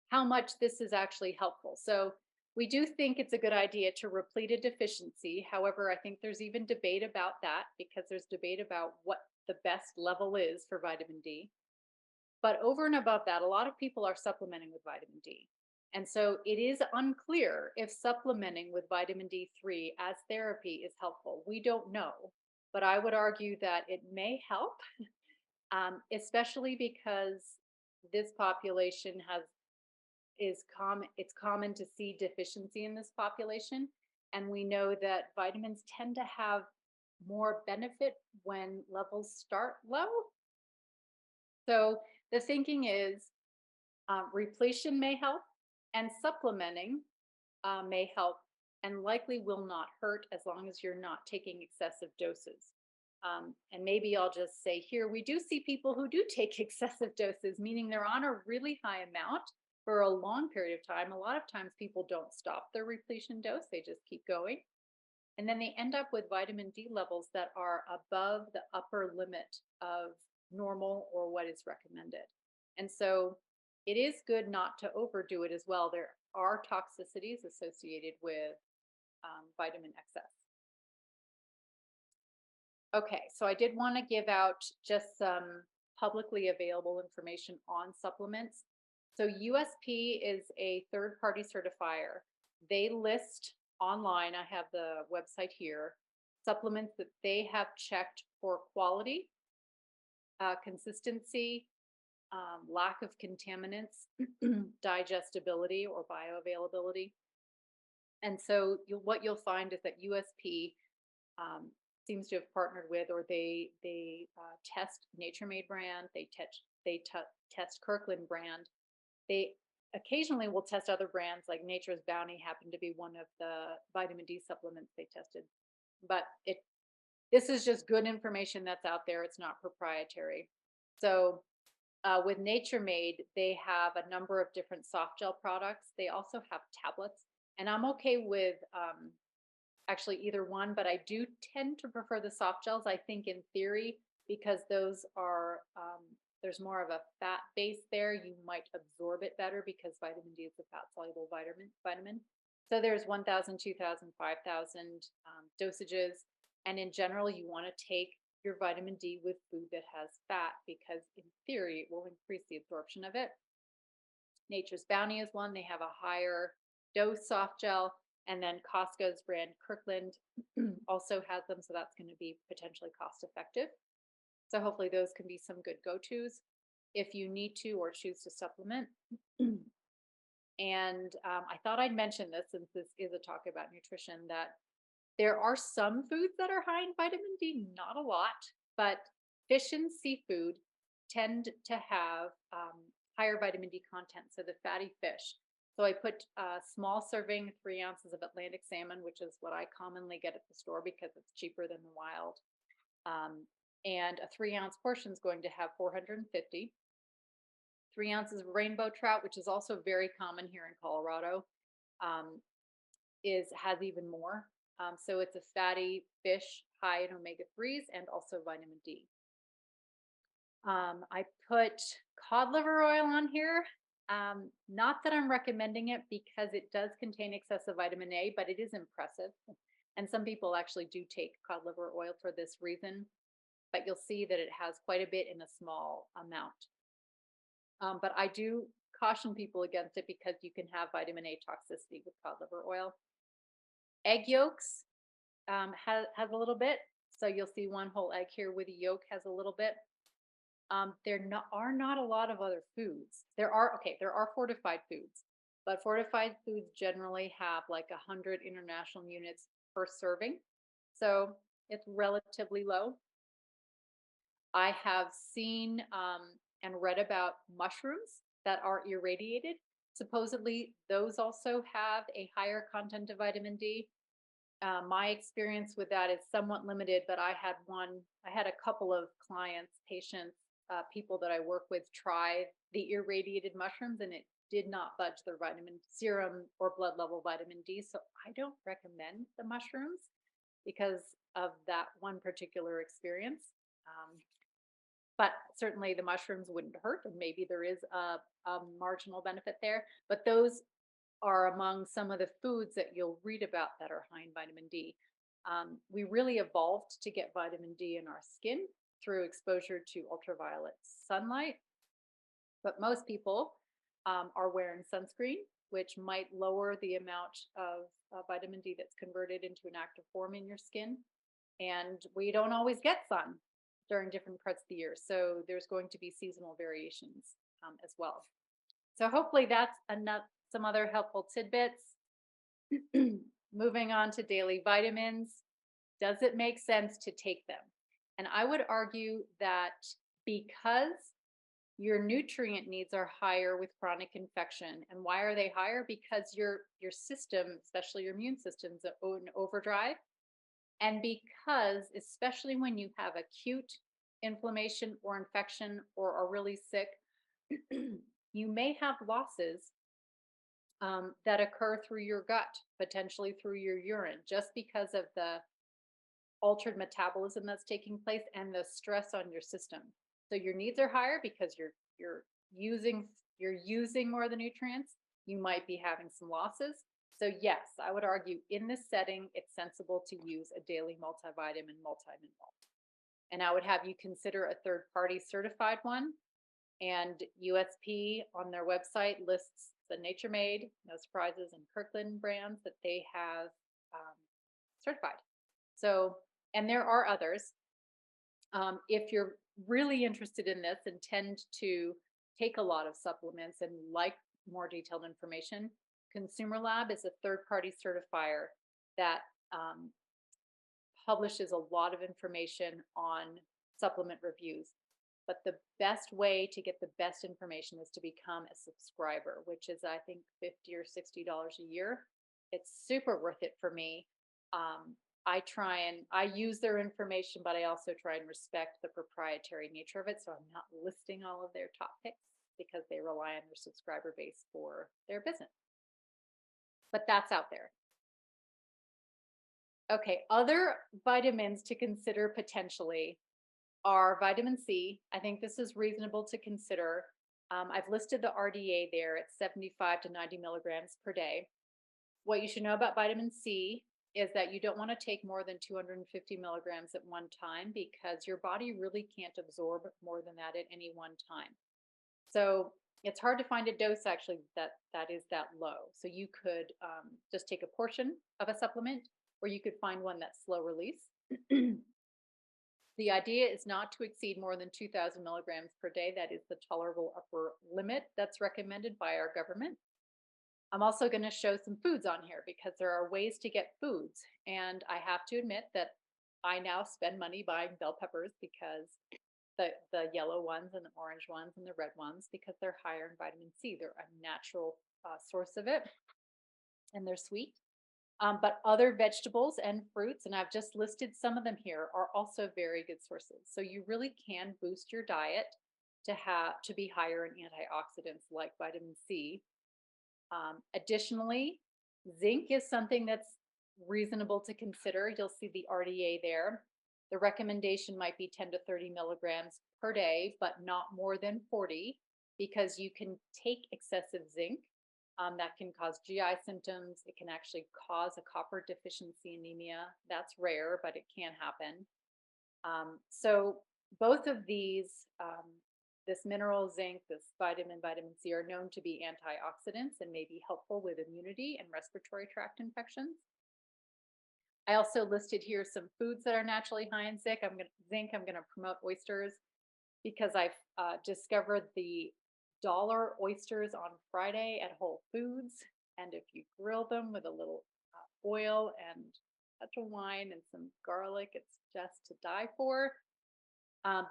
how much this is actually helpful. So we do think it's a good idea to replete a deficiency. However, I think there's even debate about that, because there's debate about what the best level is for vitamin D. But over and above that, a lot of people are supplementing with vitamin D. And so it is unclear if supplementing with vitamin D3 as therapy is helpful. We don't know, but I would argue that it may help, especially because this population it's common to see deficiency in this population. And we know that vitamins tend to have more benefit when levels start low. So the thinking is repletion may help and supplementing may help and likely will not hurt as long as you're not taking excessive doses. And maybe I'll just say here, we do see people who do take excessive doses, meaning they're on a really high amount for a long period of time. A lot of times people don't stop their repletion dose, they just keep going. And then they end up with vitamin D levels that are above the upper limit of normal or what is recommended. And so it is good not to overdo it as well. There are toxicities associated with vitamin excess. Okay, so I did want to give out just some publicly available information on supplements. So USP is a third-party certifier. They list online, I have the website here, supplements that they have checked for quality, consistency, lack of contaminants, digestibility or bioavailability. And so what you'll find is that USP seems to have partnered with, or they test Nature Made brand, they test Kirkland brand. They occasionally will test other brands, like Nature's Bounty happened to be one of the vitamin D supplements they tested. But this is just good information that's out there. It's not proprietary. So with Nature Made, they have a number of different soft gel products. They also have tablets, and I'm okay with actually either one, but I do tend to prefer the soft gels, I think in theory, because those are, there's more of a fat base there. You might absorb it better because vitamin D is a fat soluble vitamin. So there's 1,000, 2,000, 5,000 dosages. And in general, you want to take your vitamin D with food that has fat because in theory, it will increase the absorption of it. Nature's Bounty is one. They have a higher dose soft gel. And then Costco's brand Kirkland also has them. So that's going to be potentially cost effective. So hopefully those can be some good go-tos if you need to or choose to supplement. And I thought I'd mention this since this is a talk about nutrition, that there are some foods that are high in vitamin D, not a lot, but fish and seafood tend to have higher vitamin D content. So the fatty fish. So I put a small serving, 3 ounces of Atlantic salmon, which is what I commonly get at the store because it's cheaper than the wild. And a 3-ounce portion is going to have 450. 3 ounces of rainbow trout, which is also very common here in Colorado, has even more. So it's a fatty fish high in omega-3s and also vitamin D. I put cod liver oil on here. Not that I'm recommending it because it does contain excessive vitamin A, but it is impressive. And some people actually do take cod liver oil for this reason, but you'll see that it has quite a bit in a small amount. But I do caution people against it because you can have vitamin A toxicity with cod liver oil. Egg yolks has a little bit. So you'll see one whole egg here with a yolk has a little bit. There are not a lot of other foods. There are fortified foods, but fortified foods generally have like 100 international units per serving. So it's relatively low. I have seen and read about mushrooms that are irradiated. Supposedly those also have a higher content of vitamin D. My experience with that is somewhat limited, but I had a couple of clients, patients, people that I work with try the irradiated mushrooms and it did not budge their vitamin serum or blood level vitamin D. So I don't recommend the mushrooms because of that one particular experience. But certainly the mushrooms wouldn't hurt, and maybe there is a marginal benefit there. But those are among some of the foods that you'll read about that are high in vitamin D. We really evolved to get vitamin D in our skin through exposure to ultraviolet sunlight, but most people are wearing sunscreen, which might lower the amount of vitamin D that's converted into an active form in your skin. And we don't always get sun during different parts of the year. So there's going to be seasonal variations as well. So hopefully that's some other helpful tidbits. Moving on to daily vitamins. Does it make sense to take them? And I would argue that because your nutrient needs are higher with chronic infection. And why are they higher? Because your system, especially your immune system's in overdrive. And because, especially when you have acute inflammation or infection or are really sick, you may have losses that occur through your gut, potentially through your urine, just because of the altered metabolism that's taking place and the stress on your system. So your needs are higher because you're using you're using more of the nutrients. You might be having some losses. So yes, I would argue in this setting, it's sensible to use a daily multivitamin, multimineral. And I would have you consider a third party certified one. And USP on their website lists the Nature Made, No Surprises, and Kirkland brands that they have certified. So, and there are others. If you're really interested in this and tend to take a lot of supplements and like more detailed information, Consumer Lab is a third party certifier that publishes a lot of information on supplement reviews. But the best way to get the best information is to become a subscriber, which is, I think, $50 or $60 a year. It's super worth it for me. I use their information, but I also try and respect the proprietary nature of it. So I'm not listing all of their top picks because they rely on their subscriber base for their business. But that's out there. Okay, other vitamins to consider potentially are vitamin C. I think this is reasonable to consider. I've listed the RDA there at 75 to 90 milligrams per day. What you should know about vitamin C is that you don't want to take more than 250 milligrams at one time because your body really can't absorb more than that at any one time. So it's hard to find a dose actually that is that low. So you could just take a portion of a supplement, or you could find one that's slow release. The idea is not to exceed more than 2,000 milligrams per day. That is the tolerable upper limit that's recommended by our government. I'm also going to show some foods on here because there are ways to get foods. And I have to admit that I now spend money buying bell peppers because the yellow ones and the orange ones and the red ones, because they're higher in vitamin C. They're a natural source of it and they're sweet. But other vegetables and fruits, and I've just listed some of them here, are also very good sources. So you really can boost your diet to be higher in antioxidants like vitamin C. Additionally, zinc is something that's reasonable to consider. You'll see the RDA there. The recommendation might be 10 to 30 milligrams per day, but not more than 40, because you can take excessive zinc. That can cause GI symptoms. It can actually cause a copper deficiency anemia. That's rare, but it can happen. So both of these, this mineral zinc, this vitamin C, are known to be antioxidants and may be helpful with immunity and respiratory tract infections. I also listed here some foods that are naturally high in zinc. I'm going to promote oysters because I've discovered the dollar oysters on Friday at Whole Foods. And if you grill them with a little oil and a touch of wine and some garlic, it's just to die for.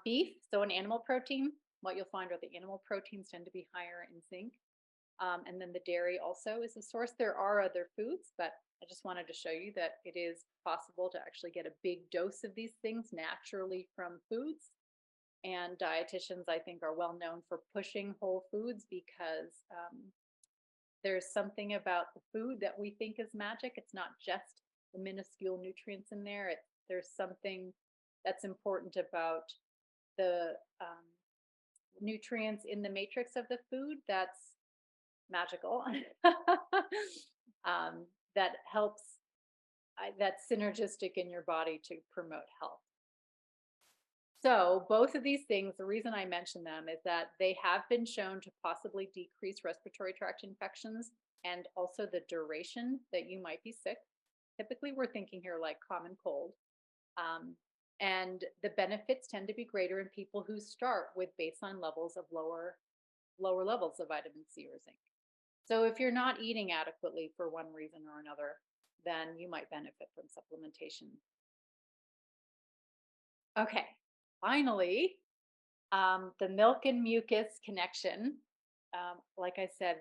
Beef, so an animal protein, what you'll find are the animal proteins tend to be higher in zinc. And then the dairy also is a source. There are other foods, but I just wanted to show you that it is possible to actually get a big dose of these things naturally from foods. And dietitians, I think, are well known for pushing whole foods because there's something about the food that we think is magic. It's not just the minuscule nutrients in there. There's something that's important about the nutrients in the matrix of the food that's magical. That helps, that's synergistic in your body to promote health. So both of these things, the reason I mention them is that they have been shown to possibly decrease respiratory tract infections and also the duration that you might be sick. Typically, we're thinking here like common cold. And the benefits tend to be greater in people who start with baseline levels of lower levels of vitamin C or zinc. So if you're not eating adequately for one reason or another, then you might benefit from supplementation. Okay, finally, The milk and mucus connection. Like I said,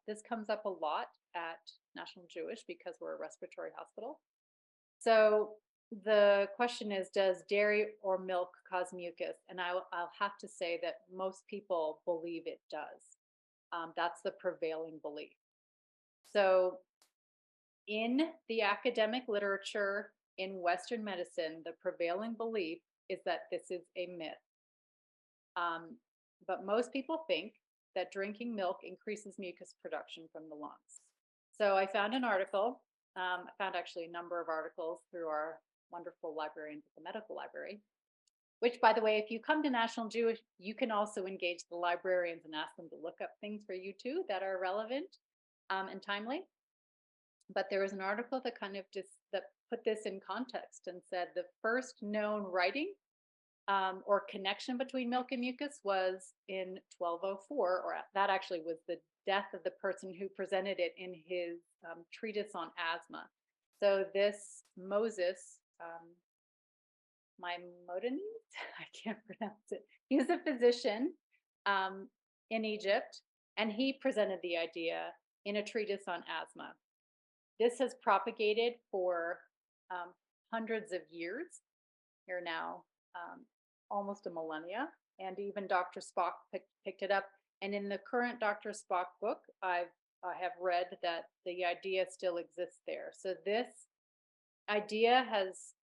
this comes up a lot at National Jewish because we're a respiratory hospital. So the question is, does dairy or milk cause mucus? And I'll have to say that most people believe it does. That's the prevailing belief. So in the academic literature in Western medicine, the prevailing belief is that this is a myth. But most people think that drinking milk increases mucus production from the lungs. So I found an article. I found actually a number of articles through our wonderful librarians at the medical library, which, by the way, if you come to National Jewish, you can also engage the librarians and ask them to look up things for you too that are relevant and timely. But there was an article that kind of just that put this in context and said the first known writing or connection between milk and mucus was in 1204, or that actually was the death of the person who presented it in his treatise on asthma. So this Moses, Maimonides, I can't pronounce it. He's a physician in Egypt, and he presented the idea in a treatise on asthma. This has propagated for hundreds of years. Here now, almost a millennia, and even Dr. Spock picked it up. And in the current Dr. Spock book, I have read that the idea still exists there. So this idea has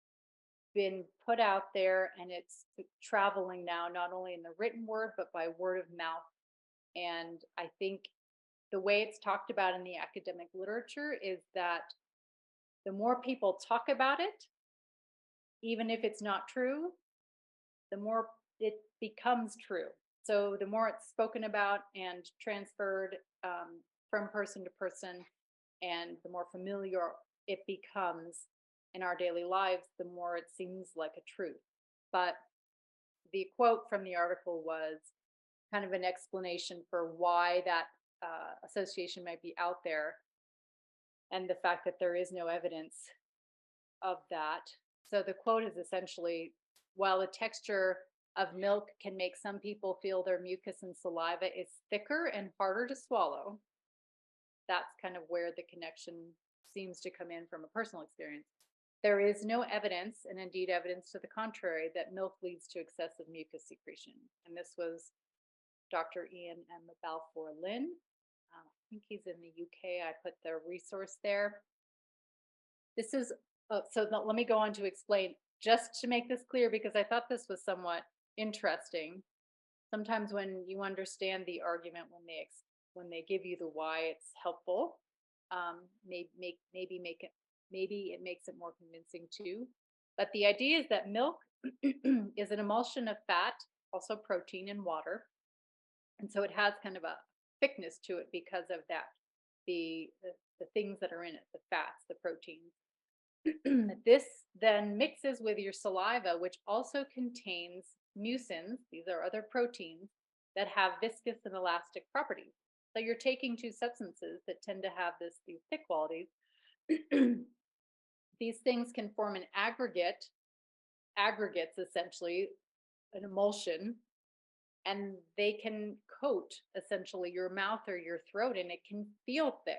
been put out there, and it's traveling now, not only in the written word, but by word of mouth. And I think the way it's talked about in the academic literature is that the more people talk about it, even if it's not true, the more it becomes true. So the more it's spoken about and transferred from person to person, and the more familiar it becomes in our daily lives, the more it seems like a truth. But the quote from the article was kind of an explanation for why that association might be out there, and the fact that there is no evidence of that. So the quote is essentially, while the texture of milk can make some people feel their mucus and saliva is thicker and harder to swallow, that's kind of where the connection seems to come in from a personal experience. There is no evidence, and indeed evidence to the contrary, that milk leads to excessive mucus secretion. And this was Dr. Ian M. Balfour Lynn. I think he's in the UK. I put the resource there. This is, let me go on to explain, just to make this clear, because I thought this was somewhat interesting. Sometimes when you understand the argument, when they give you the why, it's helpful. Maybe it makes it more convincing too. But the idea is that milk is an emulsion of fat, also protein and water. And so it has kind of a thickness to it because of that, the things that are in it, the fats, the proteins. This then mixes with your saliva, which also contains mucins. These are other proteins that have viscous and elastic properties. So you're taking two substances that tend to have these thick qualities. These things can form an aggregates essentially, an emulsion, and they can coat essentially your mouth or your throat, and it can feel thick.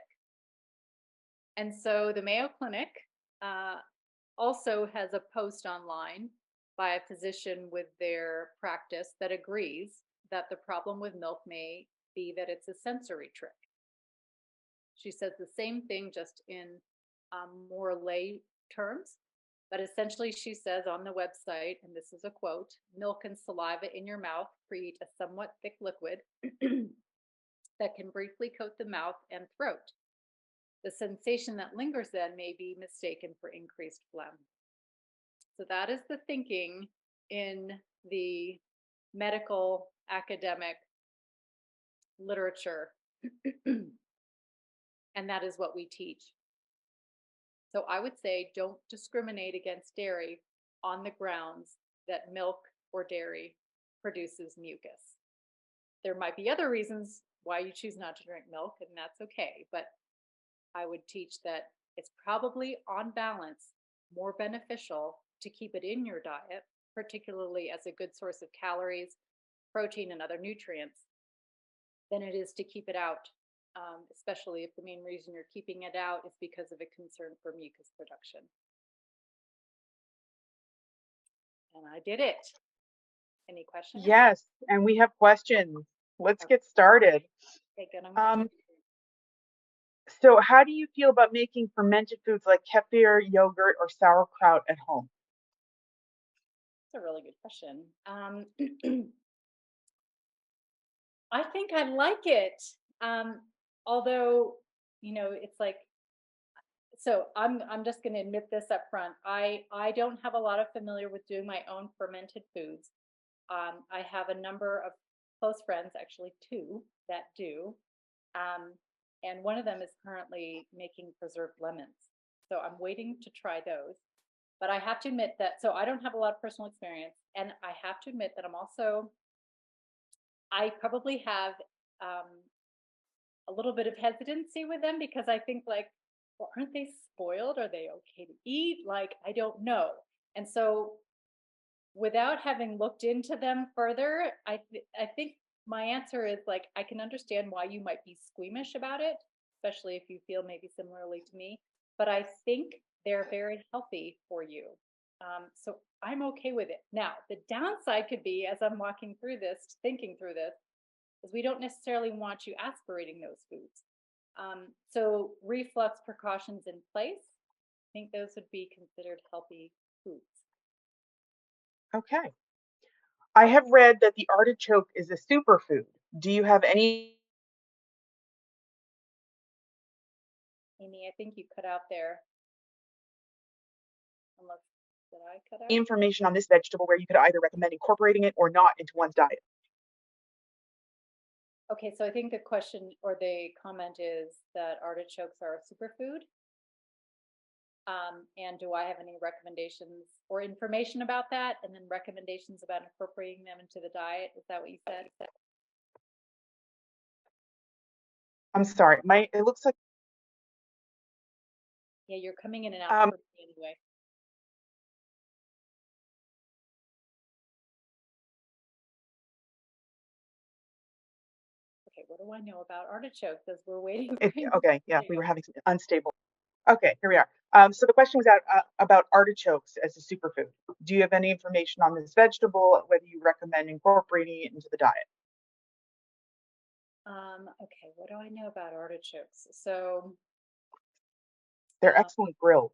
And so the Mayo Clinic also has a post online by a physician with their practice that agrees that the problem with milk may be that it's a sensory trick. She says the same thing, just in more lay terms. But essentially, she says on the website, and this is a quote, milk and saliva in your mouth create a somewhat thick liquid that can briefly coat the mouth and throat. The sensation that lingers then may be mistaken for increased phlegm. So that is the thinking in the medical academic literature. And that is what we teach. So I would say don't discriminate against dairy on the grounds that milk or dairy produces mucus. There might be other reasons why you choose not to drink milk, and that's okay. But I would teach that it's probably on balance more beneficial to keep it in your diet, particularly as a good source of calories protein and other nutrients than it is to keep it out, especially if the main reason you're keeping it out is because of a concern for mucus production. And I did it. Any questions? Yes, and we have questions. Let's Okay. get started. Okay, good. I'm Um, gonna- so how do you feel about making fermented foods like kefir, yogurt, or sauerkraut at home? That's a really good question. I think I like it. Although, it's like, so I'm just going to admit this up front. I don't have a lot of familiar with doing my own fermented foods. I have a number of close friends, actually two, that do. Um, and one of them is currently making preserved lemons. So I'm waiting to try those. But I have to admit that, so I don't have a lot of personal experience. And I have to admit that I probably have um, a little bit of hesitancy with them because I think, like, well, aren't they spoiled? Are they okay to eat? Like, I don't know. And so without having looked into them further, I think my answer is, like, I can understand why you might be squeamish about it, especially if you feel maybe similarly to me. But I think they're very healthy for you. So I'm okay with it. Now, the downside could be, as I'm walking through this, thinking through this, is we don't necessarily want you aspirating those foods. So reflux precautions in place, I think those would be considered healthy foods. Okay. I have read that the artichoke is a superfood. Do you have any Amy, I think you cut out there. Unless, did I cut out? information on this vegetable where you could either recommend incorporating it or not into one's diet? Okay, so I think the question or the comment is that artichokes are a superfood. And do I have any recommendations or information about that? And then recommendations about incorporating them into the diet? Is that what you said? I'm sorry, it looks like Yeah, you're coming in and out um, for me anyway. Okay, what do I know about artichokes as we're waiting for you? okay, yeah, we were having some unstable. Okay, here we are. So the question was about artichokes as a superfood. Do you have any information on this vegetable, whether you recommend incorporating it into the diet? Okay, what do I know about artichokes? So, They're uh, excellent grilled.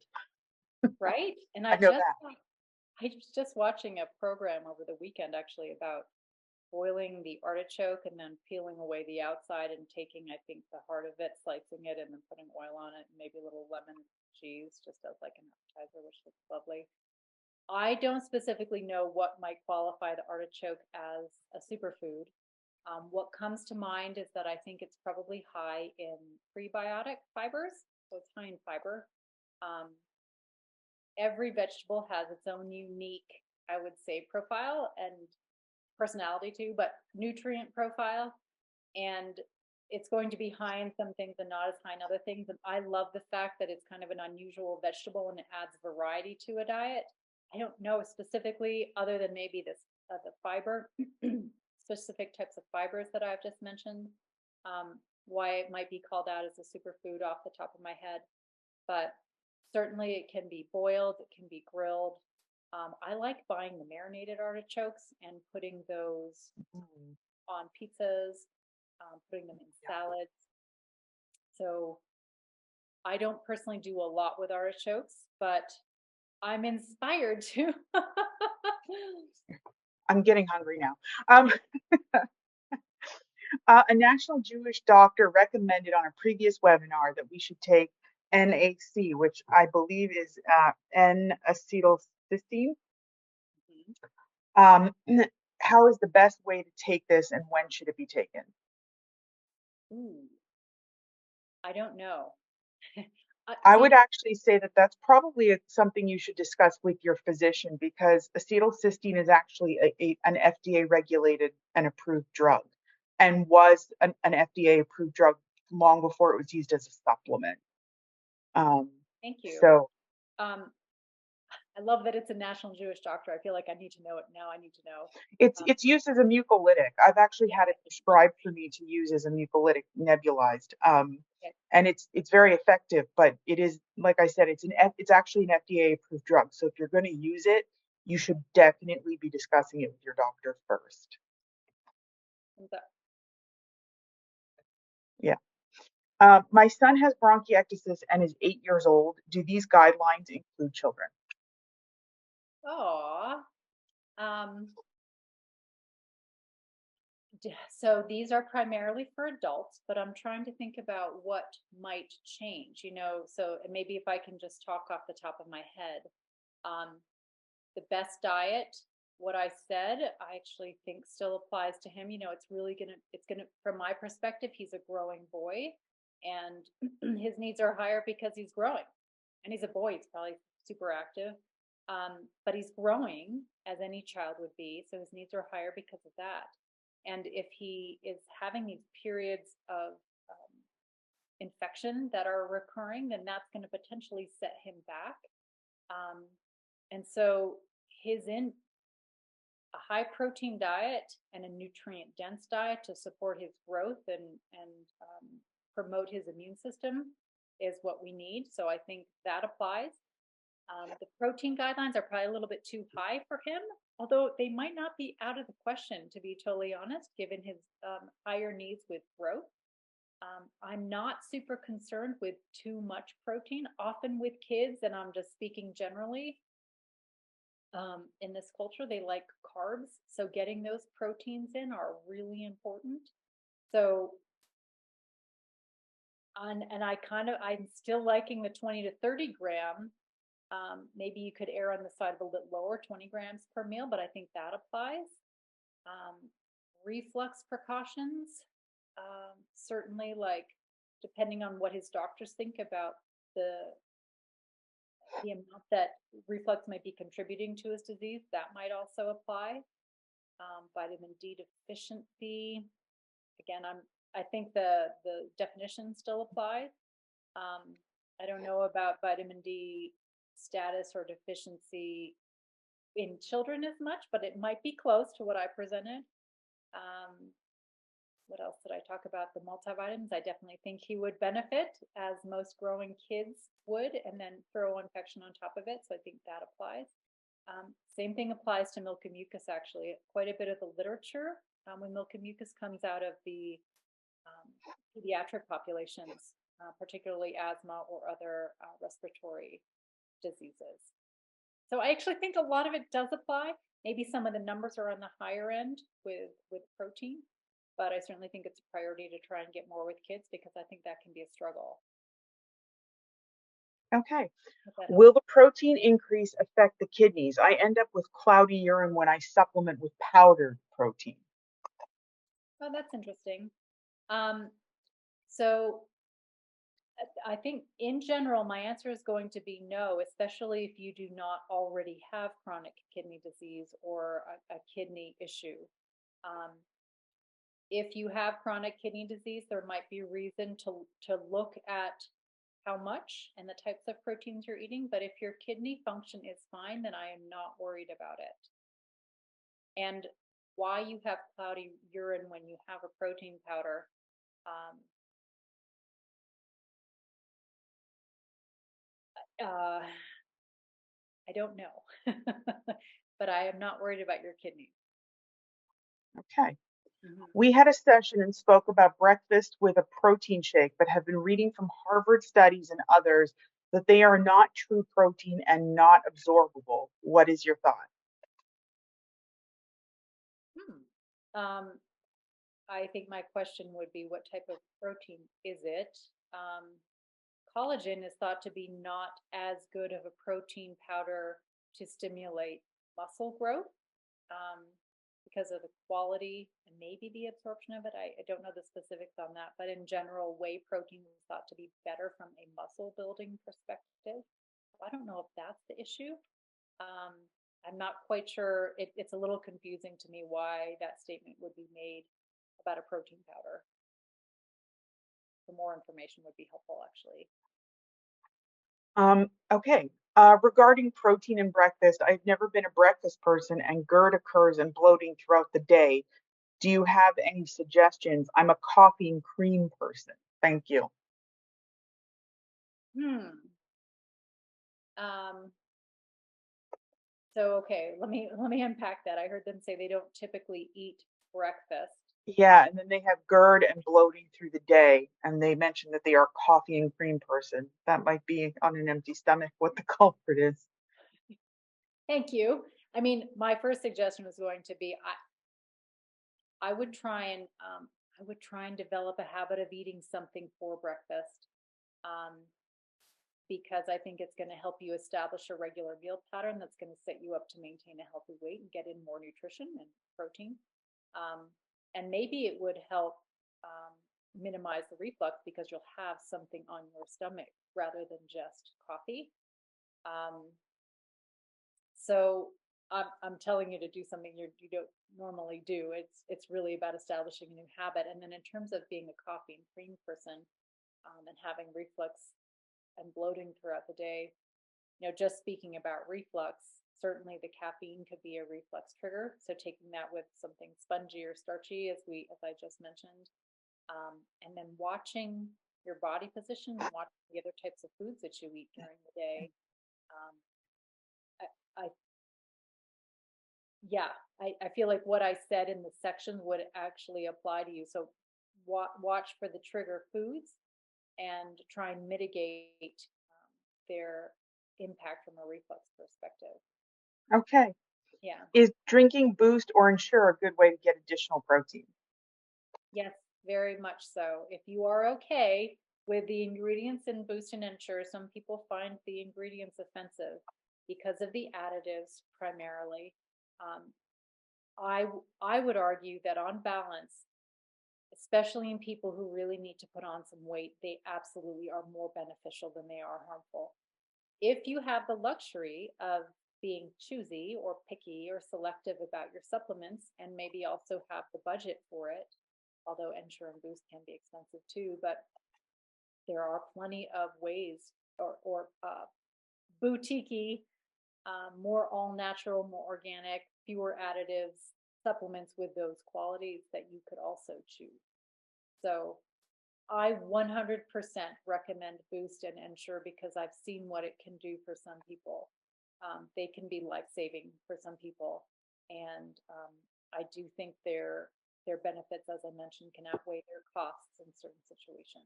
right? And I know that. I was just watching a program over the weekend actually about boiling the artichoke and then peeling away the outside and taking, I think, the heart of it, slicing it, and then putting oil on it, and maybe a little lemon cheese just as like an appetizer, which looks lovely. I don't specifically know what might qualify the artichoke as a superfood. What comes to mind is that I think it's probably high in prebiotic fibers, so it's high in fiber. Um, every vegetable has its own unique, I would say, profile and personality too, but nutrient profile. And it's going to be high in some things and not as high in other things. And I love the fact that it's kind of an unusual vegetable and it adds variety to a diet. I don't know specifically, other than maybe the fiber, specific types of fibers that I've just mentioned, why it might be called out as a superfood off the top of my head. But certainly it can be boiled, it can be grilled. I like buying the marinated artichokes and putting those Mm, on pizzas, putting them in yeah. salads. So I don't personally do a lot with artichokes, but I'm inspired to. I'm getting hungry now. Um, a national Jewish doctor recommended on a previous webinar that we should take NAC, which I believe is N-acetylcysteine. Mhm. Um, how is the best way to take this and when should it be taken? Ooh, I don't know. I See, would actually say that that's probably something you should discuss with your physician because acetylcysteine is actually an FDA regulated and approved drug and was an FDA approved drug long before it was used as a supplement. Um, thank you. so Um, I love that it's a national Jewish doctor. I feel like I need to know it now. I need to know. It's used as a mucolytic. I've actually had it prescribed for me to use as a mucolytic nebulized. Yeah. And it's very effective, but it is, like I said, it's actually an FDA approved drug. So if you're going to use it, you should definitely be discussing it with your doctor first. And so- Yeah. My son has bronchiectasis and is 8 years old. Do these guidelines include children? Aw. Um, so these are primarily for adults, but I'm trying to think about what might change, so maybe if I can just talk off the top of my head. Um, the best diet, what I said, I actually think still applies to him. It's gonna, from my perspective, he's a growing boy and his needs are higher because he's growing. And he's a boy, he's probably super active. But he's growing as any child would be, so his needs are higher because of that. And if he is having these periods of infection that are recurring, then that's going to potentially set him back. Um, and so his in a high protein diet and a nutrient dense diet to support his growth and promote his immune system is what we need. So I think that applies. The protein guidelines are probably a little bit too high for him, although they might not be out of the question, to be totally honest, given his higher needs with growth. I'm not super concerned with too much protein. Often with kids, and I'm just speaking generally, in this culture, they like carbs. So getting those proteins in are really important. So, I'm still liking the 20 to 30 gram. Maybe you could err on the side of a little lower, 20 grams per meal, but I think that applies. Um, reflux precautions, certainly, like, depending on what his doctors think about the the amount that reflux might be contributing to his disease, that might also apply. Vitamin D deficiency, again, I think the definition still applies. Um, I don't know about vitamin D status or deficiency in children as much, but it might be close to what I presented. Um, what else did I talk about? The multivitamins. I definitely think he would benefit, as most growing kids would, and then throw infection on top of it. So I think that applies. Same thing applies to milk and mucus, actually. Quite a bit of the literature when milk and mucus comes out of the pediatric populations, particularly asthma or other respiratory diseases. So I actually think a lot of it does apply. Maybe some of the numbers are on the higher end with protein, but I certainly think it's a priority to try and get more with kids because I think that can be a struggle. Okay. Hope that helps. Will the protein increase affect the kidneys? I end up with cloudy urine when I supplement with powdered protein. Oh, that's interesting. Um, so I think in general, my answer is going to be no, especially if you do not already have chronic kidney disease or a kidney issue. Um, if you have chronic kidney disease, there might be reason to look at how much and the types of proteins you're eating. But if your kidney function is fine, then I am not worried about it. And why you have cloudy urine when you have a protein powder, um, uh, I don't know, but I am not worried about your kidneys. Okay. Mhm. We had a session and spoke about breakfast with a protein shake, but have been reading from Harvard studies and others that they are not true protein and not absorbable. What is your thought? Hmm. I think my question would be, what type of protein is it? Collagen is thought to be not as good of a protein powder to stimulate muscle growth, um, because of the quality and maybe the absorption of it. I don't know the specifics on that, but in general, whey protein is thought to be better from a muscle building perspective. I don't know if that's the issue. Um, I'm not quite sure. It's a little confusing to me why that statement would be made about a protein powder. The more information would be helpful, actually. Okay. Regarding protein in breakfast, I've never been a breakfast person and GERD occurs and bloating throughout the day. Do you have any suggestions? I'm a coffee and cream person. Thank you. Hmm. Um, so okay, let me unpack that. I heard them say they don't typically eat breakfast. Yeah, and then they have GERD and bloating through the day, and they mentioned that they are a coffee and cream person. That might be on an empty stomach what the culprit is. Thank you. I mean, my first suggestion was going to be I would try and I would try and develop a habit of eating something for breakfast. Um, because I think it's going to help you establish a regular meal pattern that's going to set you up to maintain a healthy weight and get in more nutrition and protein. Um, and maybe it would help minimize the reflux because you'll have something on your stomach rather than just coffee. Um, so I'm telling you to do something you don't normally do. It's really about establishing a new habit. And then in terms of being a coffee and cream person and having reflux and bloating throughout the day, just speaking about reflux, certainly the caffeine could be a reflux trigger. So taking that with something spongy or starchy, as I just mentioned, and then watching your body position, watching the other types of foods that you eat during the day. Um, I yeah, I feel like what I said in the section would actually apply to you. So watch for the trigger foods and try and mitigate their impact from a reflux perspective. Okay. Yeah. Is drinking Boost or Ensure a good way to get additional protein? Yes, very much so. If you are okay with the ingredients in Boost and Ensure, some people find the ingredients offensive because of the additives primarily. Um, I would argue that on balance, especially in people who really need to put on some weight, they absolutely are more beneficial than they are harmful. If you have the luxury of being choosy or picky or selective about your supplements and maybe also have the budget for it, although Ensure and Boost can be expensive too, but there are plenty of ways or boutique more all natural, more organic, fewer additives supplements with those qualities that you could also choose. So I 100% recommend Boost and Ensure because I've seen what it can do for some people. They can be life saving for some people, and I do think their benefits, as I mentioned, can outweigh their costs in certain situations.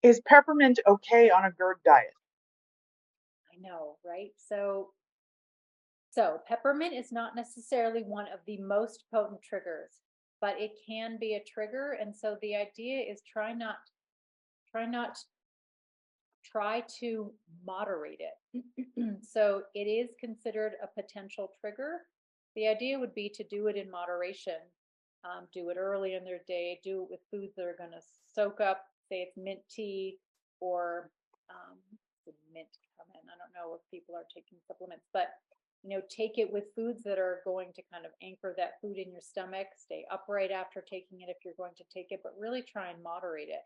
Is peppermint okay on a GERD diet? I know, right? So peppermint is not necessarily one of the most potent triggers, but it can be a trigger, and so the idea is try not try to moderate it. So it is considered a potential trigger. The idea would be to do it in moderation. Do it early in their day. Do it with foods that are going to soak up, say it's mint tea or mint come in. I don't know if people are taking supplements, but take it with foods that are going to kind of anchor that food in your stomach. Stay upright after taking it if you're going to take it, but really try and moderate it.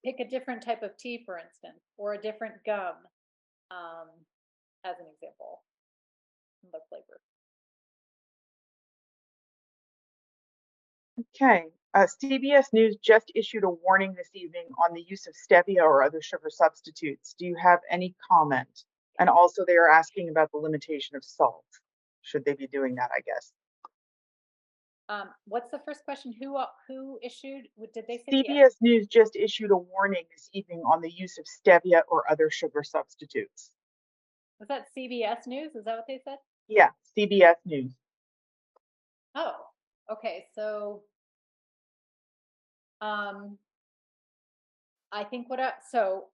Pick a different type of tea, for instance, or a different gum, um, as an example, the flavor. Okay. CBS News just issued a warning this evening on the use of stevia or other sugar substitutes. Do you have any comment? And also, they are asking about the limitation of salt. Should they be doing that, I guess? What's the first question? Who issued? Did they say the CBS News just issued a warning this evening on the use of stevia or other sugar substitutes. was that CBS News? Is that what they said? Yeah, CBS News. Oh, okay. So, um, I think what I so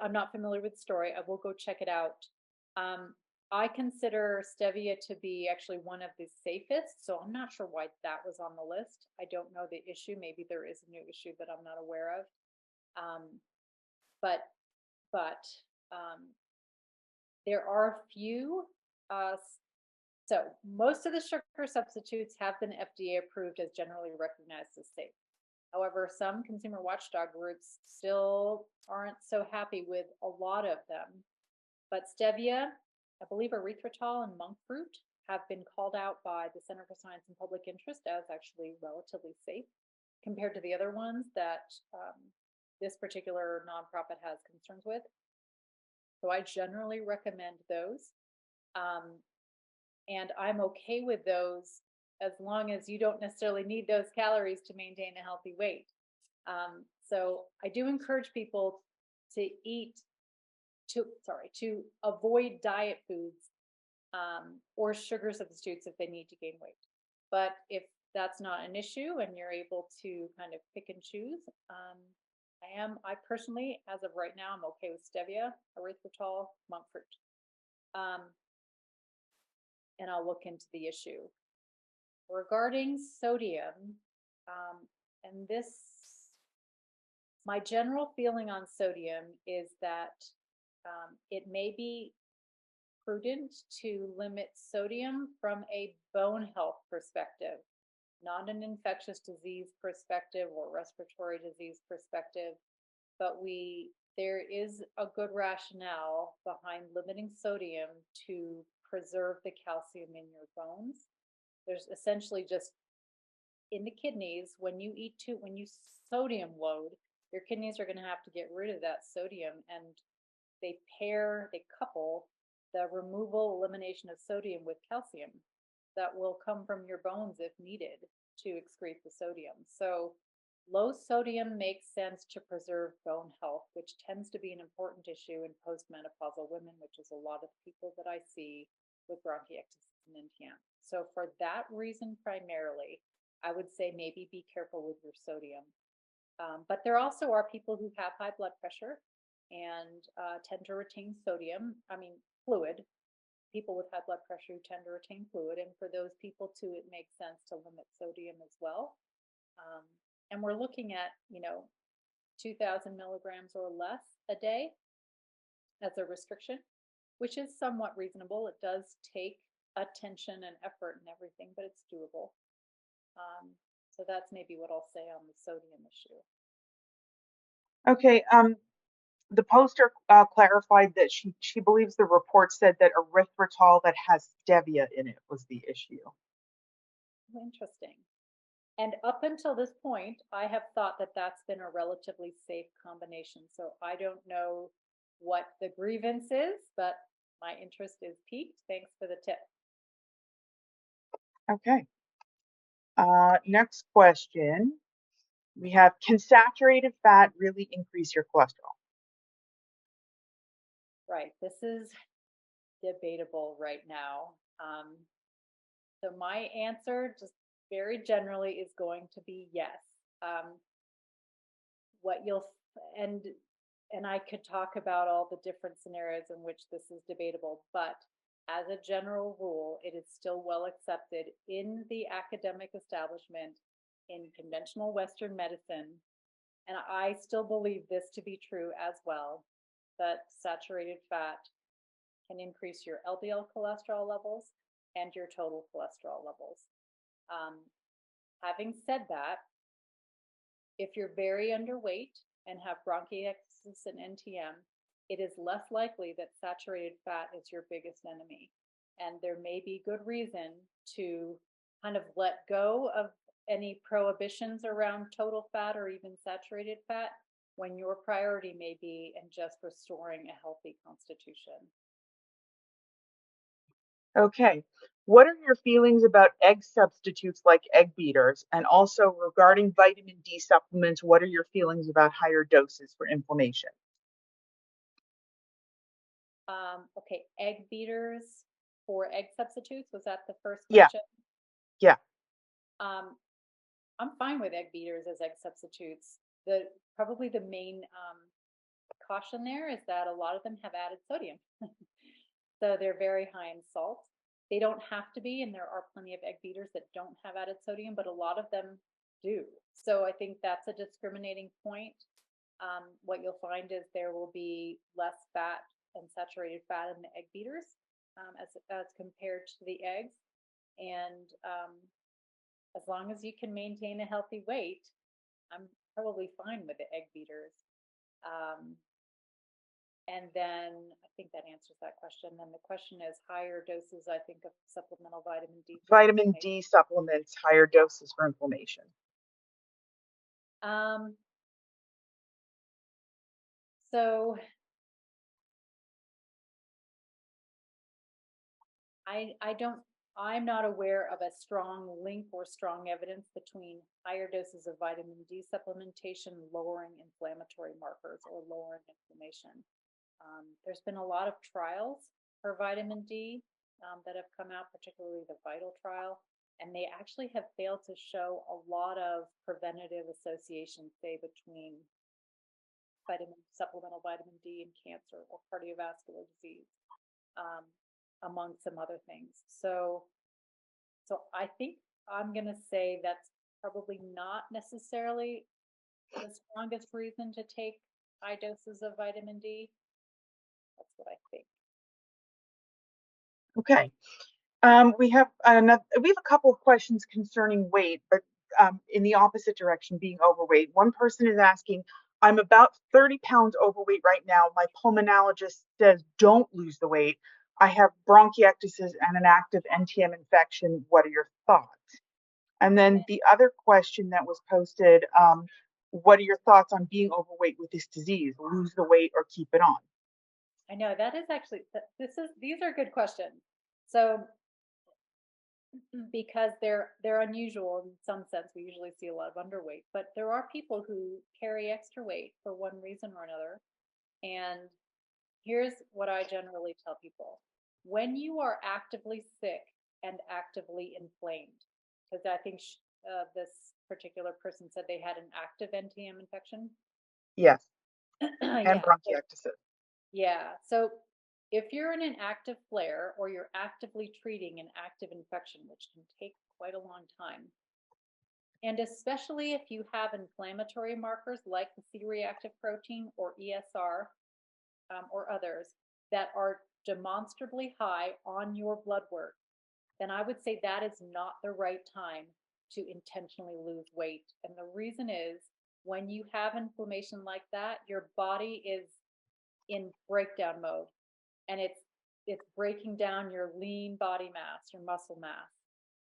I'm not familiar with the story. I will go check it out. Um, I consider stevia to be actually one of the safest, so I'm not sure why that was on the list. I don't know the issue. Maybe there is a new issue that I'm not aware of. Um, but but um, there are a few. Uh, so most of the sugar substitutes have been FDA approved as generally recognized as safe. However, some consumer watchdog groups still aren't so happy with a lot of them. But stevia, I believe erythritol and monk fruit have been called out by the Center for Science and Public Interest as actually relatively safe compared to the other ones that this particular nonprofit has concerns with. So I generally recommend those. Um, and I'm okay with those as long as you don't necessarily need those calories to maintain a healthy weight. So I do encourage people to to avoid diet foods or sugar substitutes if they need to gain weight. But if that's not an issue and you're able to kind of pick and choose, I personally, as of right now, I'm okay with stevia, erythritol, monk fruit. Um, and I'll look into the issue. Regarding sodium, and this, my general feeling on sodium is that it may be prudent to limit sodium from a bone health perspective, not an infectious disease perspective or respiratory disease perspective, but there is a good rationale behind limiting sodium to preserve the calcium in your bones. There's essentially just in the kidneys, when you sodium load, your kidneys are going to have to get rid of that sodium, and they couple the removal, elimination of sodium with calcium that will come from your bones if needed to excrete the sodium. So low sodium makes sense to preserve bone health, which tends to be an important issue in postmenopausal women, which is a lot of people that I see with bronchiectasis and NTM. So for that reason primarily, I would say maybe be careful with your sodium. But there also are people who have high blood pressure and tend to retain sodium, fluid. People with high blood pressure who tend to retain fluid. And for those people too, it makes sense to limit sodium as well. And we're looking at, 2,000 milligrams or less a day as a restriction, which is somewhat reasonable. It does take attention and effort and everything, but it's doable. So that's maybe what I'll say on the sodium issue. Okay, the poster clarified that she believes the report said that erythritol that has stevia in it was the issue. Interesting. And up until this point, I have thought that that's been a relatively safe combination. So I don't know what the grievance is, but my interest is piqued. Thanks for the tip. Okay. Next question. We have, can saturated fat really increase your cholesterol? Right. This is debatable right now. So my answer, just very generally, is going to be yes. What you'll and I could talk about all the different scenarios in which this is debatable, but as a general rule, it is still well accepted in the academic establishment in conventional Western medicine, and I still believe this to be true as well, that saturated fat can increase your LDL cholesterol levels and your total cholesterol levels. Having said that, if you're very underweight and have bronchiectasis and NTM, it is less likely that saturated fat is your biggest enemy. And there may be good reason to kind of let go of any prohibitions around total fat or even saturated fat when your priority may be in just restoring a healthy constitution. Okay. What are your feelings about egg substitutes like egg beaters? And also regarding vitamin D supplements, what are your feelings about higher doses for inflammation? Okay, egg beaters for egg substitutes, was that the first Yeah, question? yeah. Um, I'm fine with egg beaters as egg substitutes. Probably the main caution there is that a lot of them have added sodium. So they're very high in salt. They don't have to be, and there are plenty of egg beaters that don't have added sodium, but a lot of them do. So I think that's a discriminating point. What you'll find is there will be less fat and saturated fat in the egg beaters as compared to the eggs. And as long as you can maintain a healthy weight, I'm probably fine with the egg beaters. Um, and then I think that answers that question. Then the question is higher doses, I think, of supplemental vitamin D for Vitamin inflammation. D supplements, higher doses for inflammation. Um, so I don't, I'm not aware of a strong link or strong evidence between higher doses of vitamin D supplementation lowering inflammatory markers or lowering inflammation. There's been a lot of trials for vitamin D that have come out, particularly the VITAL trial, and they actually have failed to show a lot of preventative associations, say, between supplemental vitamin D and cancer or cardiovascular disease, um, among some other things. So I think I'm going to say that's probably not necessarily the strongest reason to take high doses of vitamin D. That's what I think. Okay. We have a couple of questions concerning weight, but in the opposite direction, being overweight. One person is asking, I'm about 30 pounds overweight right now. My pulmonologist says don't lose the weight. I have bronchiectasis and an active NTM infection. What are your thoughts? And then the other question that was posted, what are your thoughts on being overweight with this disease? Lose the weight or keep it on? I know that is actually these are good questions. So because they're unusual in some sense, we usually see a lot of underweight, but there are people who carry extra weight for one reason or another. And here's what I generally tell people. When you are actively sick and actively inflamed, because I think this particular person said they had an active NTM infection. Yes, and Yeah. bronchiectasis. Yeah. So if you're in an active flare or you're actively treating an active infection, which can take quite a long time, and especially if you have inflammatory markers like the C-reactive protein or ESR, or others that are demonstrably high on your blood work, then I would say that is not the right time to intentionally lose weight. And the reason is when you have inflammation like that, your body is in breakdown mode, and it's breaking down your lean body mass, your muscle mass,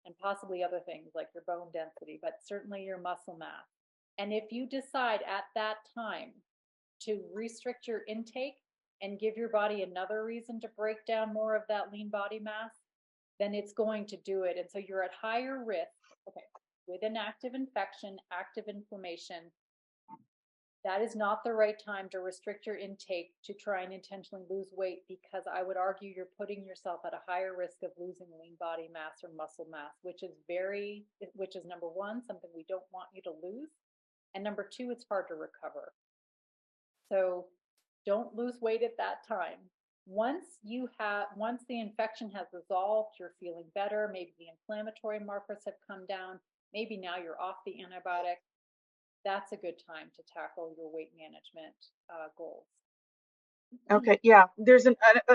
and possibly other things like your bone density, but certainly your muscle mass. And if you decide at that time to restrict your intake and give your body another reason to break down more of that lean body mass, then it's going to do it. And so you're at higher risk, okay, with an active infection, active inflammation. That is not the right time to restrict your intake to try and intentionally lose weight, because I would argue you're putting yourself at a higher risk of losing lean body mass or muscle mass, which is number one, something we don't want you to lose. And number two, it's hard to recover. So don't lose weight at that time. Once the infection has resolved, you're feeling better, maybe the inflammatory markers have come down, maybe now you're off the antibiotic, that's a good time to tackle your weight management goals. Okay, yeah,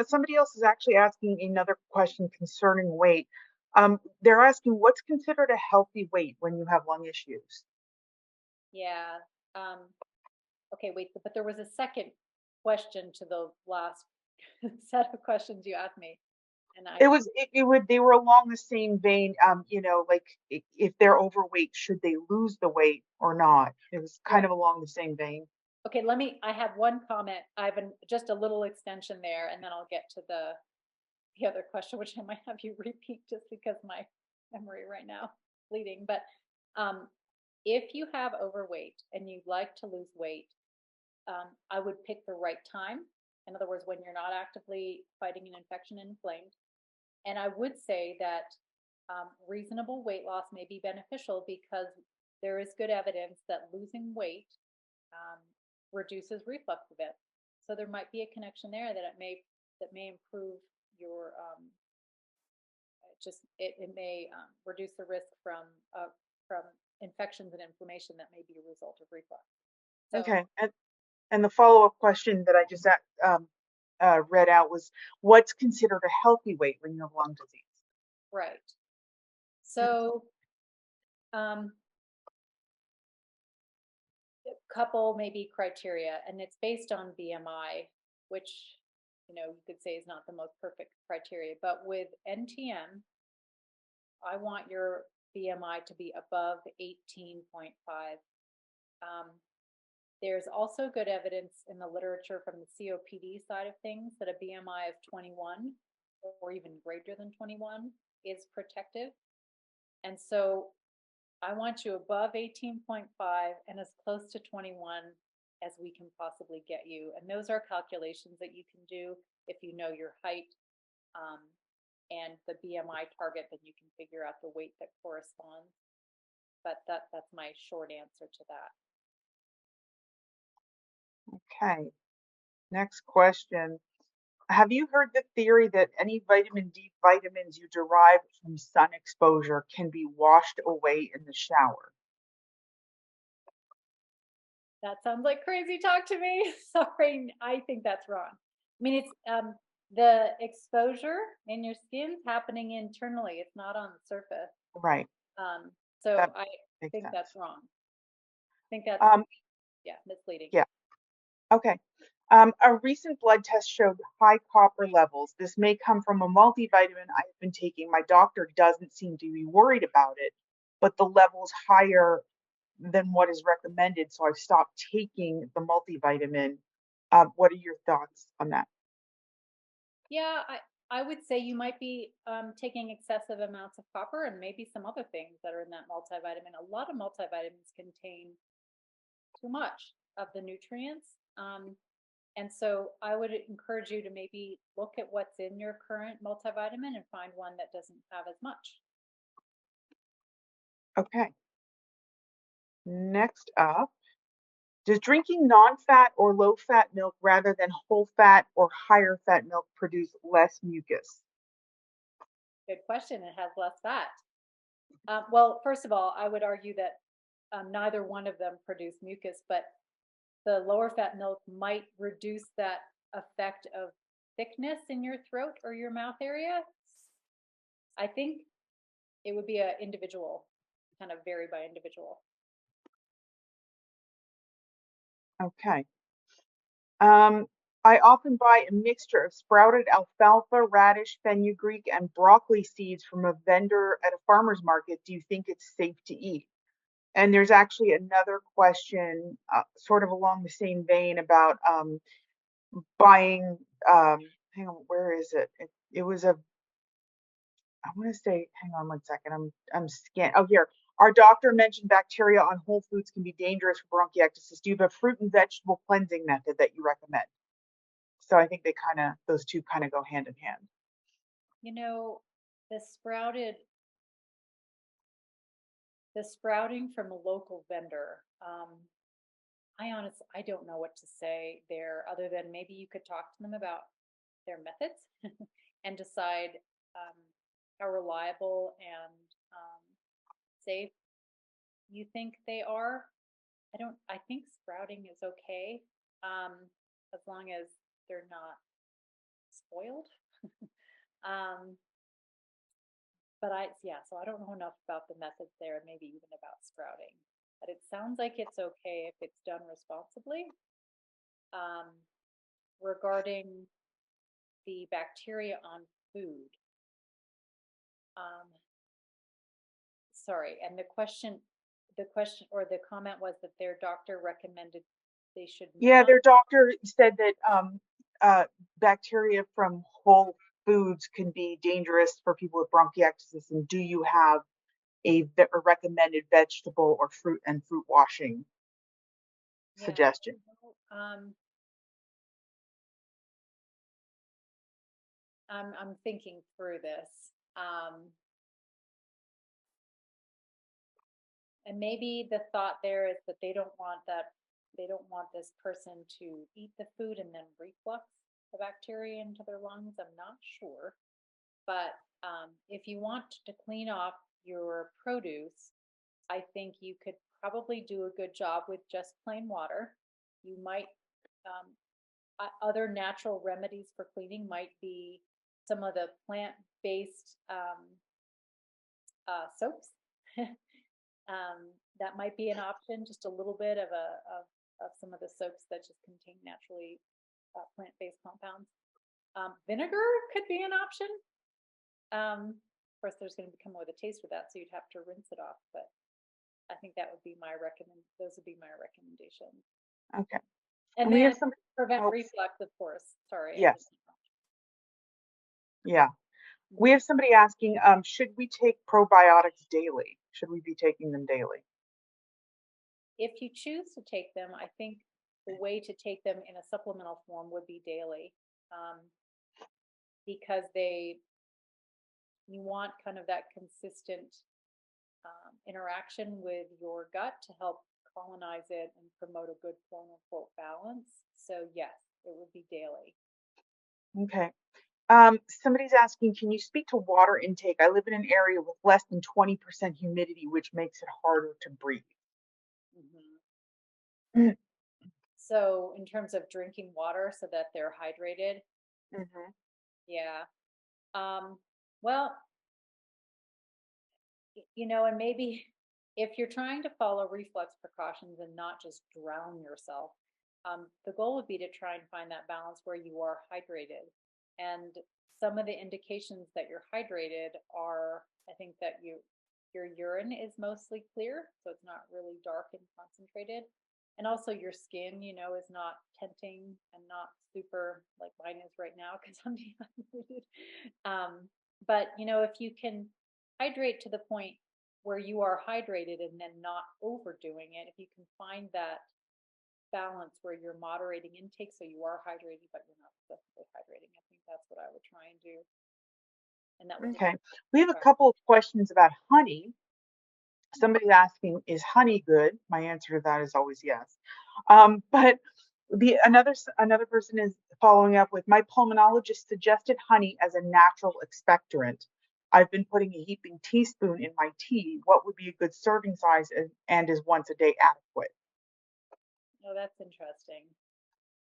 somebody else is actually asking another question concerning weight. They're asking what's considered a healthy weight when you have lung issues? Yeah. Okay, wait, but there was a second question to the last set of questions you asked me. And They were along the same vein, like if they're overweight, should they lose the weight or not? It was kind right. of along the same vein. Okay, I have one comment. I have just a little extension there, and then I'll get to the other question, which I might have you repeat just because my memory right now bleeding. But um, if you have overweight and you'd like to lose weight, I would pick the right time. In other words, when you're not actively fighting an infection and inflamed. And I would say that reasonable weight loss may be beneficial because there is good evidence that losing weight um, reduces reflux events. So there might be a connection there that may improve your it may reduce the risk from infections and inflammation that may be a result of reflux. So Okay, and the follow-up question that I just read out was, what's considered a healthy weight when you have lung disease? right. So couple maybe criteria, and it's based on BMI, which, you could say is not the most perfect criteria, but with NTM, I want your BMI to be above 18.5. There's also good evidence in the literature from the COPD side of things that a BMI of 21 or even greater than 21 is protective. And so I want you above 18.5 and as close to 21 as we can possibly get you. And those are calculations that you can do if you know your height and the BMI target, then you can figure out the weight that corresponds. But that's my short answer to that. Okay. Next question. Have you heard the theory that any vitamin D vitamins you derive from sun exposure can be washed away in the shower? That sounds like crazy talk to me. Sorry, I think that's wrong. I mean, it's the exposure in your skin's happening internally. It's not on the surface. Right. So That I makes think sense. that's wrong. I think that's misleading. Yeah. Okay. A recent blood test showed high copper levels. This may come from a multivitamin I've been taking. My doctor doesn't seem to be worried about it, but the level's higher than what is recommended, so I've stopped taking the multivitamin. What are your thoughts on that? Yeah, I would say you might be taking excessive amounts of copper and maybe some other things that are in that multivitamin. A lot of multivitamins contain too much of the nutrients. And so I would encourage you to maybe look at what's in your current multivitamin and find one that doesn't have as much. Okay. Next up, does drinking non-fat or low-fat milk rather than whole fat or higher fat milk produce less mucus? Good question. It has less fat. Well, first of all, I would argue that neither one of them produce mucus, but the lower fat milk might reduce that effect of thickness in your throat or your mouth area. I think it would be a individual, kind of vary by individual. Okay. I often buy a mixture of sprouted alfalfa, radish, fenugreek, and broccoli seeds from a vendor at a farmer's market. Do you think it's safe to eat? And there's actually another question, sort of along the same vein about buying. Hang on, where is it? It was a. I want to say. Hang on one second. I'm scan. Oh, here. Our doctor mentioned bacteria on whole foods can be dangerous for bronchiectasis. Do you have a fruit and vegetable cleansing method that you recommend? So I think those two kind of go hand in hand. You know, the sprouted the sprouting from a local vendor. I don't know what to say there other than maybe you could talk to them about their methods and decide how reliable and safe you think they are. I think sprouting is okay as long as they're not spoiled. um, so I don't know enough about the methods there, maybe even about sprouting. But it sounds like it's okay if it's done responsibly. Um, Regarding the bacteria on food, um, sorry, and the question or the comment was that their doctor recommended they should Yeah, not. their doctor said that bacteria from whole foods can be dangerous for people with bronchiectasis. And do you have a recommended vegetable or fruit washing Yeah, suggestion? I'm thinking through this. And maybe the thought there is that they don't want this person to eat the food and then reflux the bacteria into their lungs. I'm not sure. But if you want to clean off your produce, I think you could probably do a good job with just plain water. You might, other natural remedies for cleaning might be some of the plant-based soaps. That might be an option, just a little bit of of some of the soaps that just contain naturally plant-based compounds. Vinegar could be an option. Of course, there's going to come with a taste with that, so you'd have to rinse it off. But I think that would be those would be my recommendations. Okay. And We have then some, prevent oh, reflux, of course. Sorry. yes, yeah. We Mhm. have somebody asking, should we take probiotics daily? Should we be taking them daily? If you choose to take them, I think the way to take them in a supplemental form would be daily, um, because you want kind of that consistent interaction with your gut to help colonize it and promote a good quote unquote balance. So yes, it would be daily. Okay. Somebody's asking, can you speak to water intake? I live in an area with less than 20% humidity, which makes it harder to breathe. Mhm. Mm-hmm. So in terms of drinking water so that they're hydrated, yeah. Um, well, and maybe if you're trying to follow reflux precautions and not just drown yourself, the goal would be to try and find that balance where you are hydrated. And some of the indications that you're hydrated are, I think that your urine is mostly clear, so it's not really dark and concentrated. And also your skin, is not tenting and not super like mine is right now because I'm dehydrated. But if you can hydrate to the point where you are hydrated and then not overdoing it, if you can find that balance where you're moderating intake so you are hydrated but you're not excessively hydrating, I think that's what I would try and do. And that would Okay. depend. We have a couple of questions about honey. Somebody's asking, is honey good? My answer to that is always yes. But another person is following up with, my pulmonologist suggested honey as a natural expectorant. I've been putting a heaping teaspoon in my tea. What would be a good serving size, and is once a day adequate? Oh, that's interesting.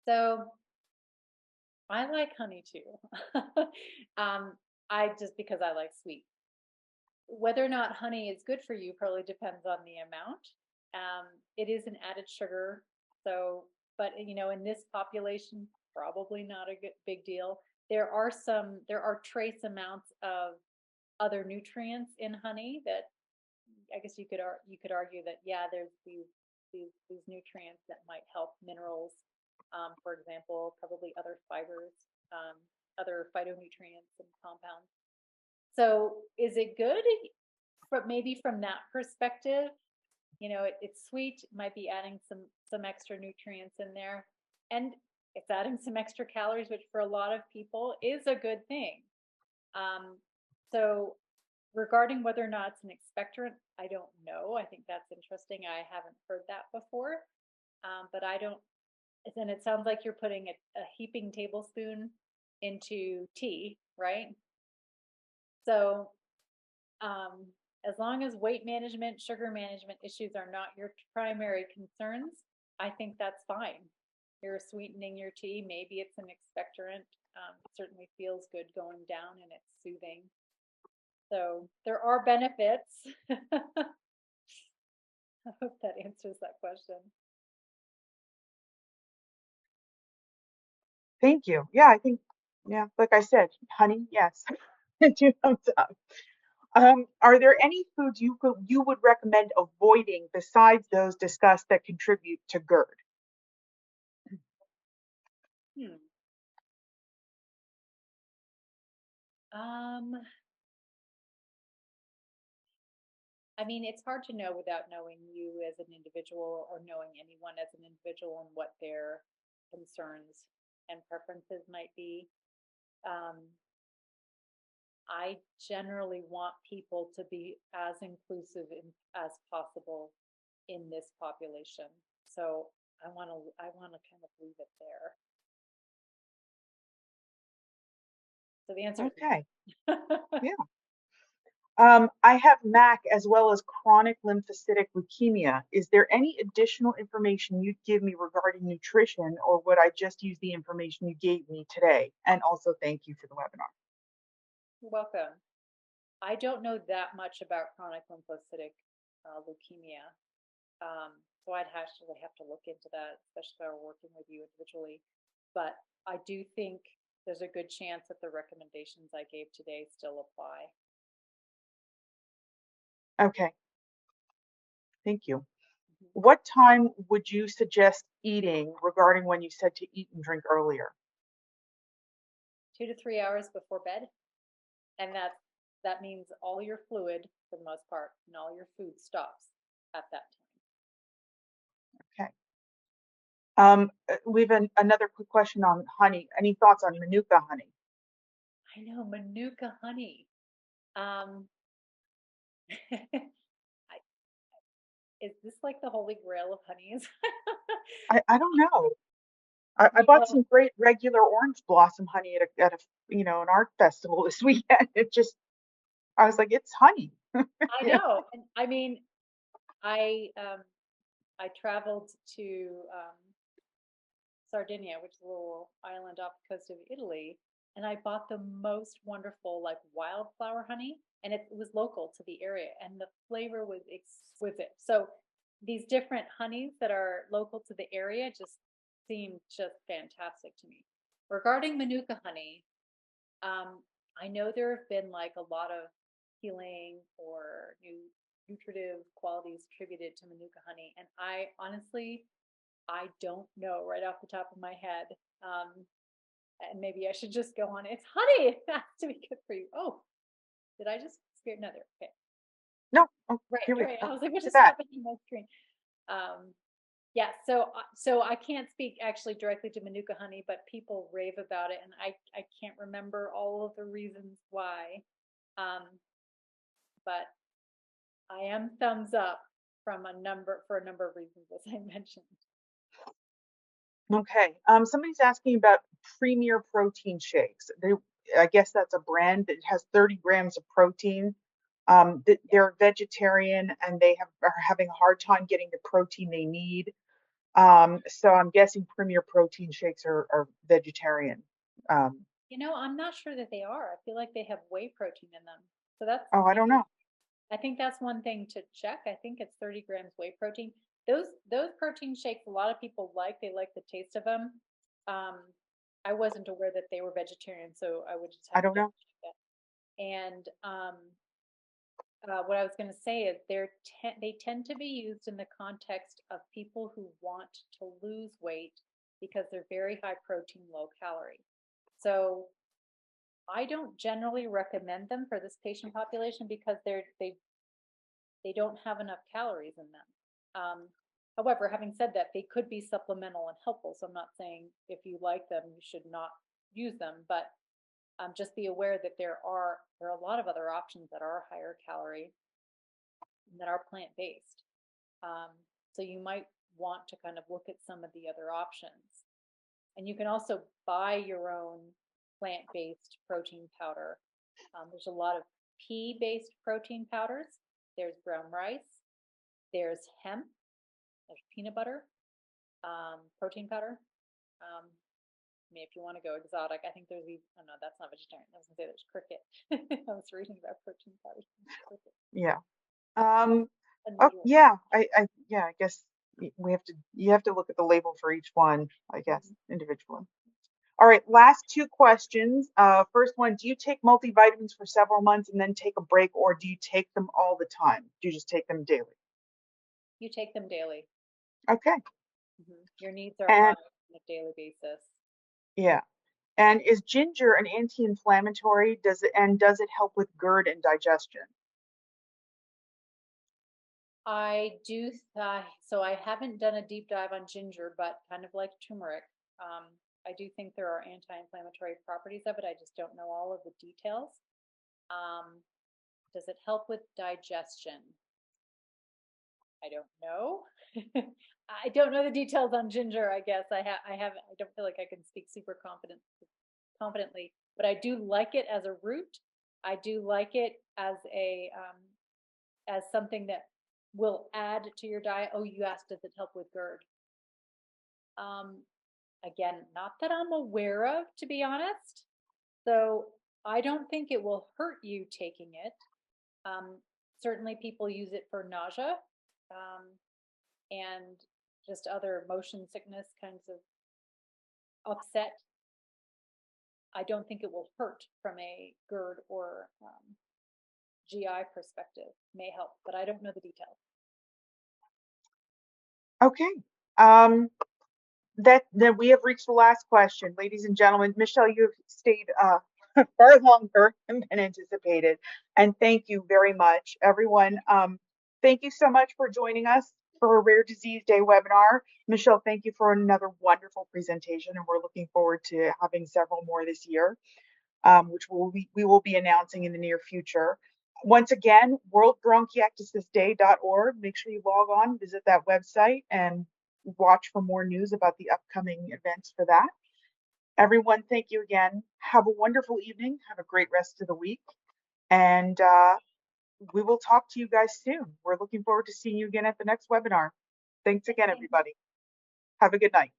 So I like honey too. um, I just because I like sweet. Whether or not honey is good for you probably depends on the amount. It is an added sugar, so but in this population, probably not a big deal. There are trace amounts of other nutrients in honey that I guess you could argue that yeah, there's these nutrients that might help minerals, for example, probably other fibers, other phytonutrients and compounds. So is it good? But maybe from that perspective, it's sweet, might be adding some extra nutrients in there, and it's adding some extra calories, which for a lot of people is a good thing. Um, so regarding whether or not it's an expectorant, I don't know. I think that's interesting. I haven't heard that before, but I don't. And it sounds like you're putting a heaping tablespoon into tea, right? So um, as long as weight management, sugar management issues are not your primary concerns, I think that's fine. You're sweetening your tea. Maybe it's an expectorant. It certainly feels good going down and it's soothing. So there are benefits. I hope that answers that question. Thank you. Yeah, I think, yeah, like I said, honey, yes. Two thumbs up. Are there any foods you would recommend avoiding besides those discussed that contribute to GERD? Hmm. Um, I mean, it's hard to know without knowing you as an individual or knowing anyone as an individual and what their concerns and preferences might be. Um, I generally want people to be as inclusive as possible in this population. So I want to kind of leave it there. So the answer Okay. is Yeah. I have MAC as well as chronic lymphocytic leukemia. Is there any additional information you'd give me regarding nutrition, or would I just use the information you gave me today? And also, thank you for the webinar. You're welcome. I don't know that much about chronic lymphocytic leukemia. So I'd actually have to look into that, especially if I were working with you individually. But I do think there's a good chance that the recommendations I gave today still apply. Okay, thank you. Mhm. What time would you suggest eating regarding when you said to eat and drink earlier? 2 to 3 hours before bed, and that means all your fluid for the most part and all your food stops at that time. Okay. We have another quick question on honey. Any thoughts on Manuka honey? I know Manuka honey. Um, I, is this like the holy grail of honeys? I don't know. I You bought know, some great regular orange blossom honey at a an art festival this weekend. I was like, it's honey. I Yeah. know, and I mean, I I traveled to Sardinia, which is a little island off the coast of Italy, and I bought the most wonderful like wildflower honey, and it was local to the area, and the flavor was exquisite. So these different honeys that are local to the area just seem just fantastic to me. Regarding Manuka honey, um, I know there have been like a lot of healing or new nutritive qualities attributed to Manuka honey, and I honestly I don't know right off the top of my head. Um, and maybe I should just go on. It's honey. It has to be good for you. Oh, did I just scare another? Okay, No. Oh, right, here we right. I go. was like, what Look at just that. happened on my screen? Um, yeah. So I can't speak actually directly to Manuka honey, but people rave about it, and I can't remember all of the reasons why. Um, but I am thumbs up from a number for a number of reasons, as I mentioned. Okay. Somebody's asking about Premier Protein Shakes. I guess that's a brand that has 30 grams of protein. They're vegetarian and are having a hard time getting the protein they need. So I'm guessing Premier Protein Shakes are vegetarian. Um, I'm not sure that they are. I feel like they have whey protein in them. So that's oh, I don't maybe know. I think that's one thing to check. I think it's 30 grams whey protein. Those protein shakes a lot of people like. They like the taste of them. Um, I wasn't aware that they were vegetarian, so I would just I have to don't double know. check that. And what I was going to say is they tend to be used in the context of people who want to lose weight because they're very high protein, low calorie. So I don't generally recommend them for this patient population because they don't have enough calories in them. However, having said that, they could be supplemental and helpful. So I'm not saying if you like them, you should not use them, but just be aware that there are a lot of other options that are higher calorie and that are plant based. Um, so you might want to kind of look at some of the other options. And you can also buy your own plant based protein powder. There's a lot of pea based protein powders. There's brown rice, there's hemp, there's peanut butter, protein powder. I mean, if you want to go exotic, I think there's even, oh no, that's not vegetarian. I was gonna say there's cricket. I was reading about protein powders. Cricket, Yeah. Um, oh, unusual. yeah. Yeah, I guess you have to look at the label for each one, I guess, Mhm. individually. All right, last two questions. First one, do you take multivitamins for several months and then take a break, or do you take them all the time? Do you just take them daily? You take them daily. Okay. Your needs are And met on a daily basis. yeah. And is ginger an anti-inflammatory? Does it help with GERD and digestion? So I haven't done a deep dive on ginger, but kind of like turmeric, um, I do think there are anti-inflammatory properties of it. I just don't know all of the details. Um, does it help with digestion? I don't know. I don't know the details on ginger, I guess. I don't feel like I can speak super confidently, but I do like it as a root. I do like it as something that will add to your diet. Oh, you asked, does it help with GERD? Um, Again, not that I'm aware of, to be honest. So I don't think it will hurt you taking it. Um, Certainly, people use it for nausea. Um, and just other motion sickness kinds of upset, I don't think it will hurt from a GERD or GI perspective. May help, but I don't know the details. Okay. That we have reached the last question, ladies and gentlemen. Michelle, you have stayed far longer than anticipated, and thank you very much, everyone. Thank you so much for joining us for a Rare Disease Day webinar. Michelle, thank you for another wonderful presentation, and we're looking forward to having several more this year, which we will be announcing in the near future. Once again, worldbronchiectasisday.org. Make sure you log on, visit that website, and watch for more news about the upcoming events for that. Everyone, thank you again. Have a wonderful evening. Have a great rest of the week. And we will talk to you guys soon. We're looking forward to seeing you again at the next webinar. Thanks again, everybody. Have a good night.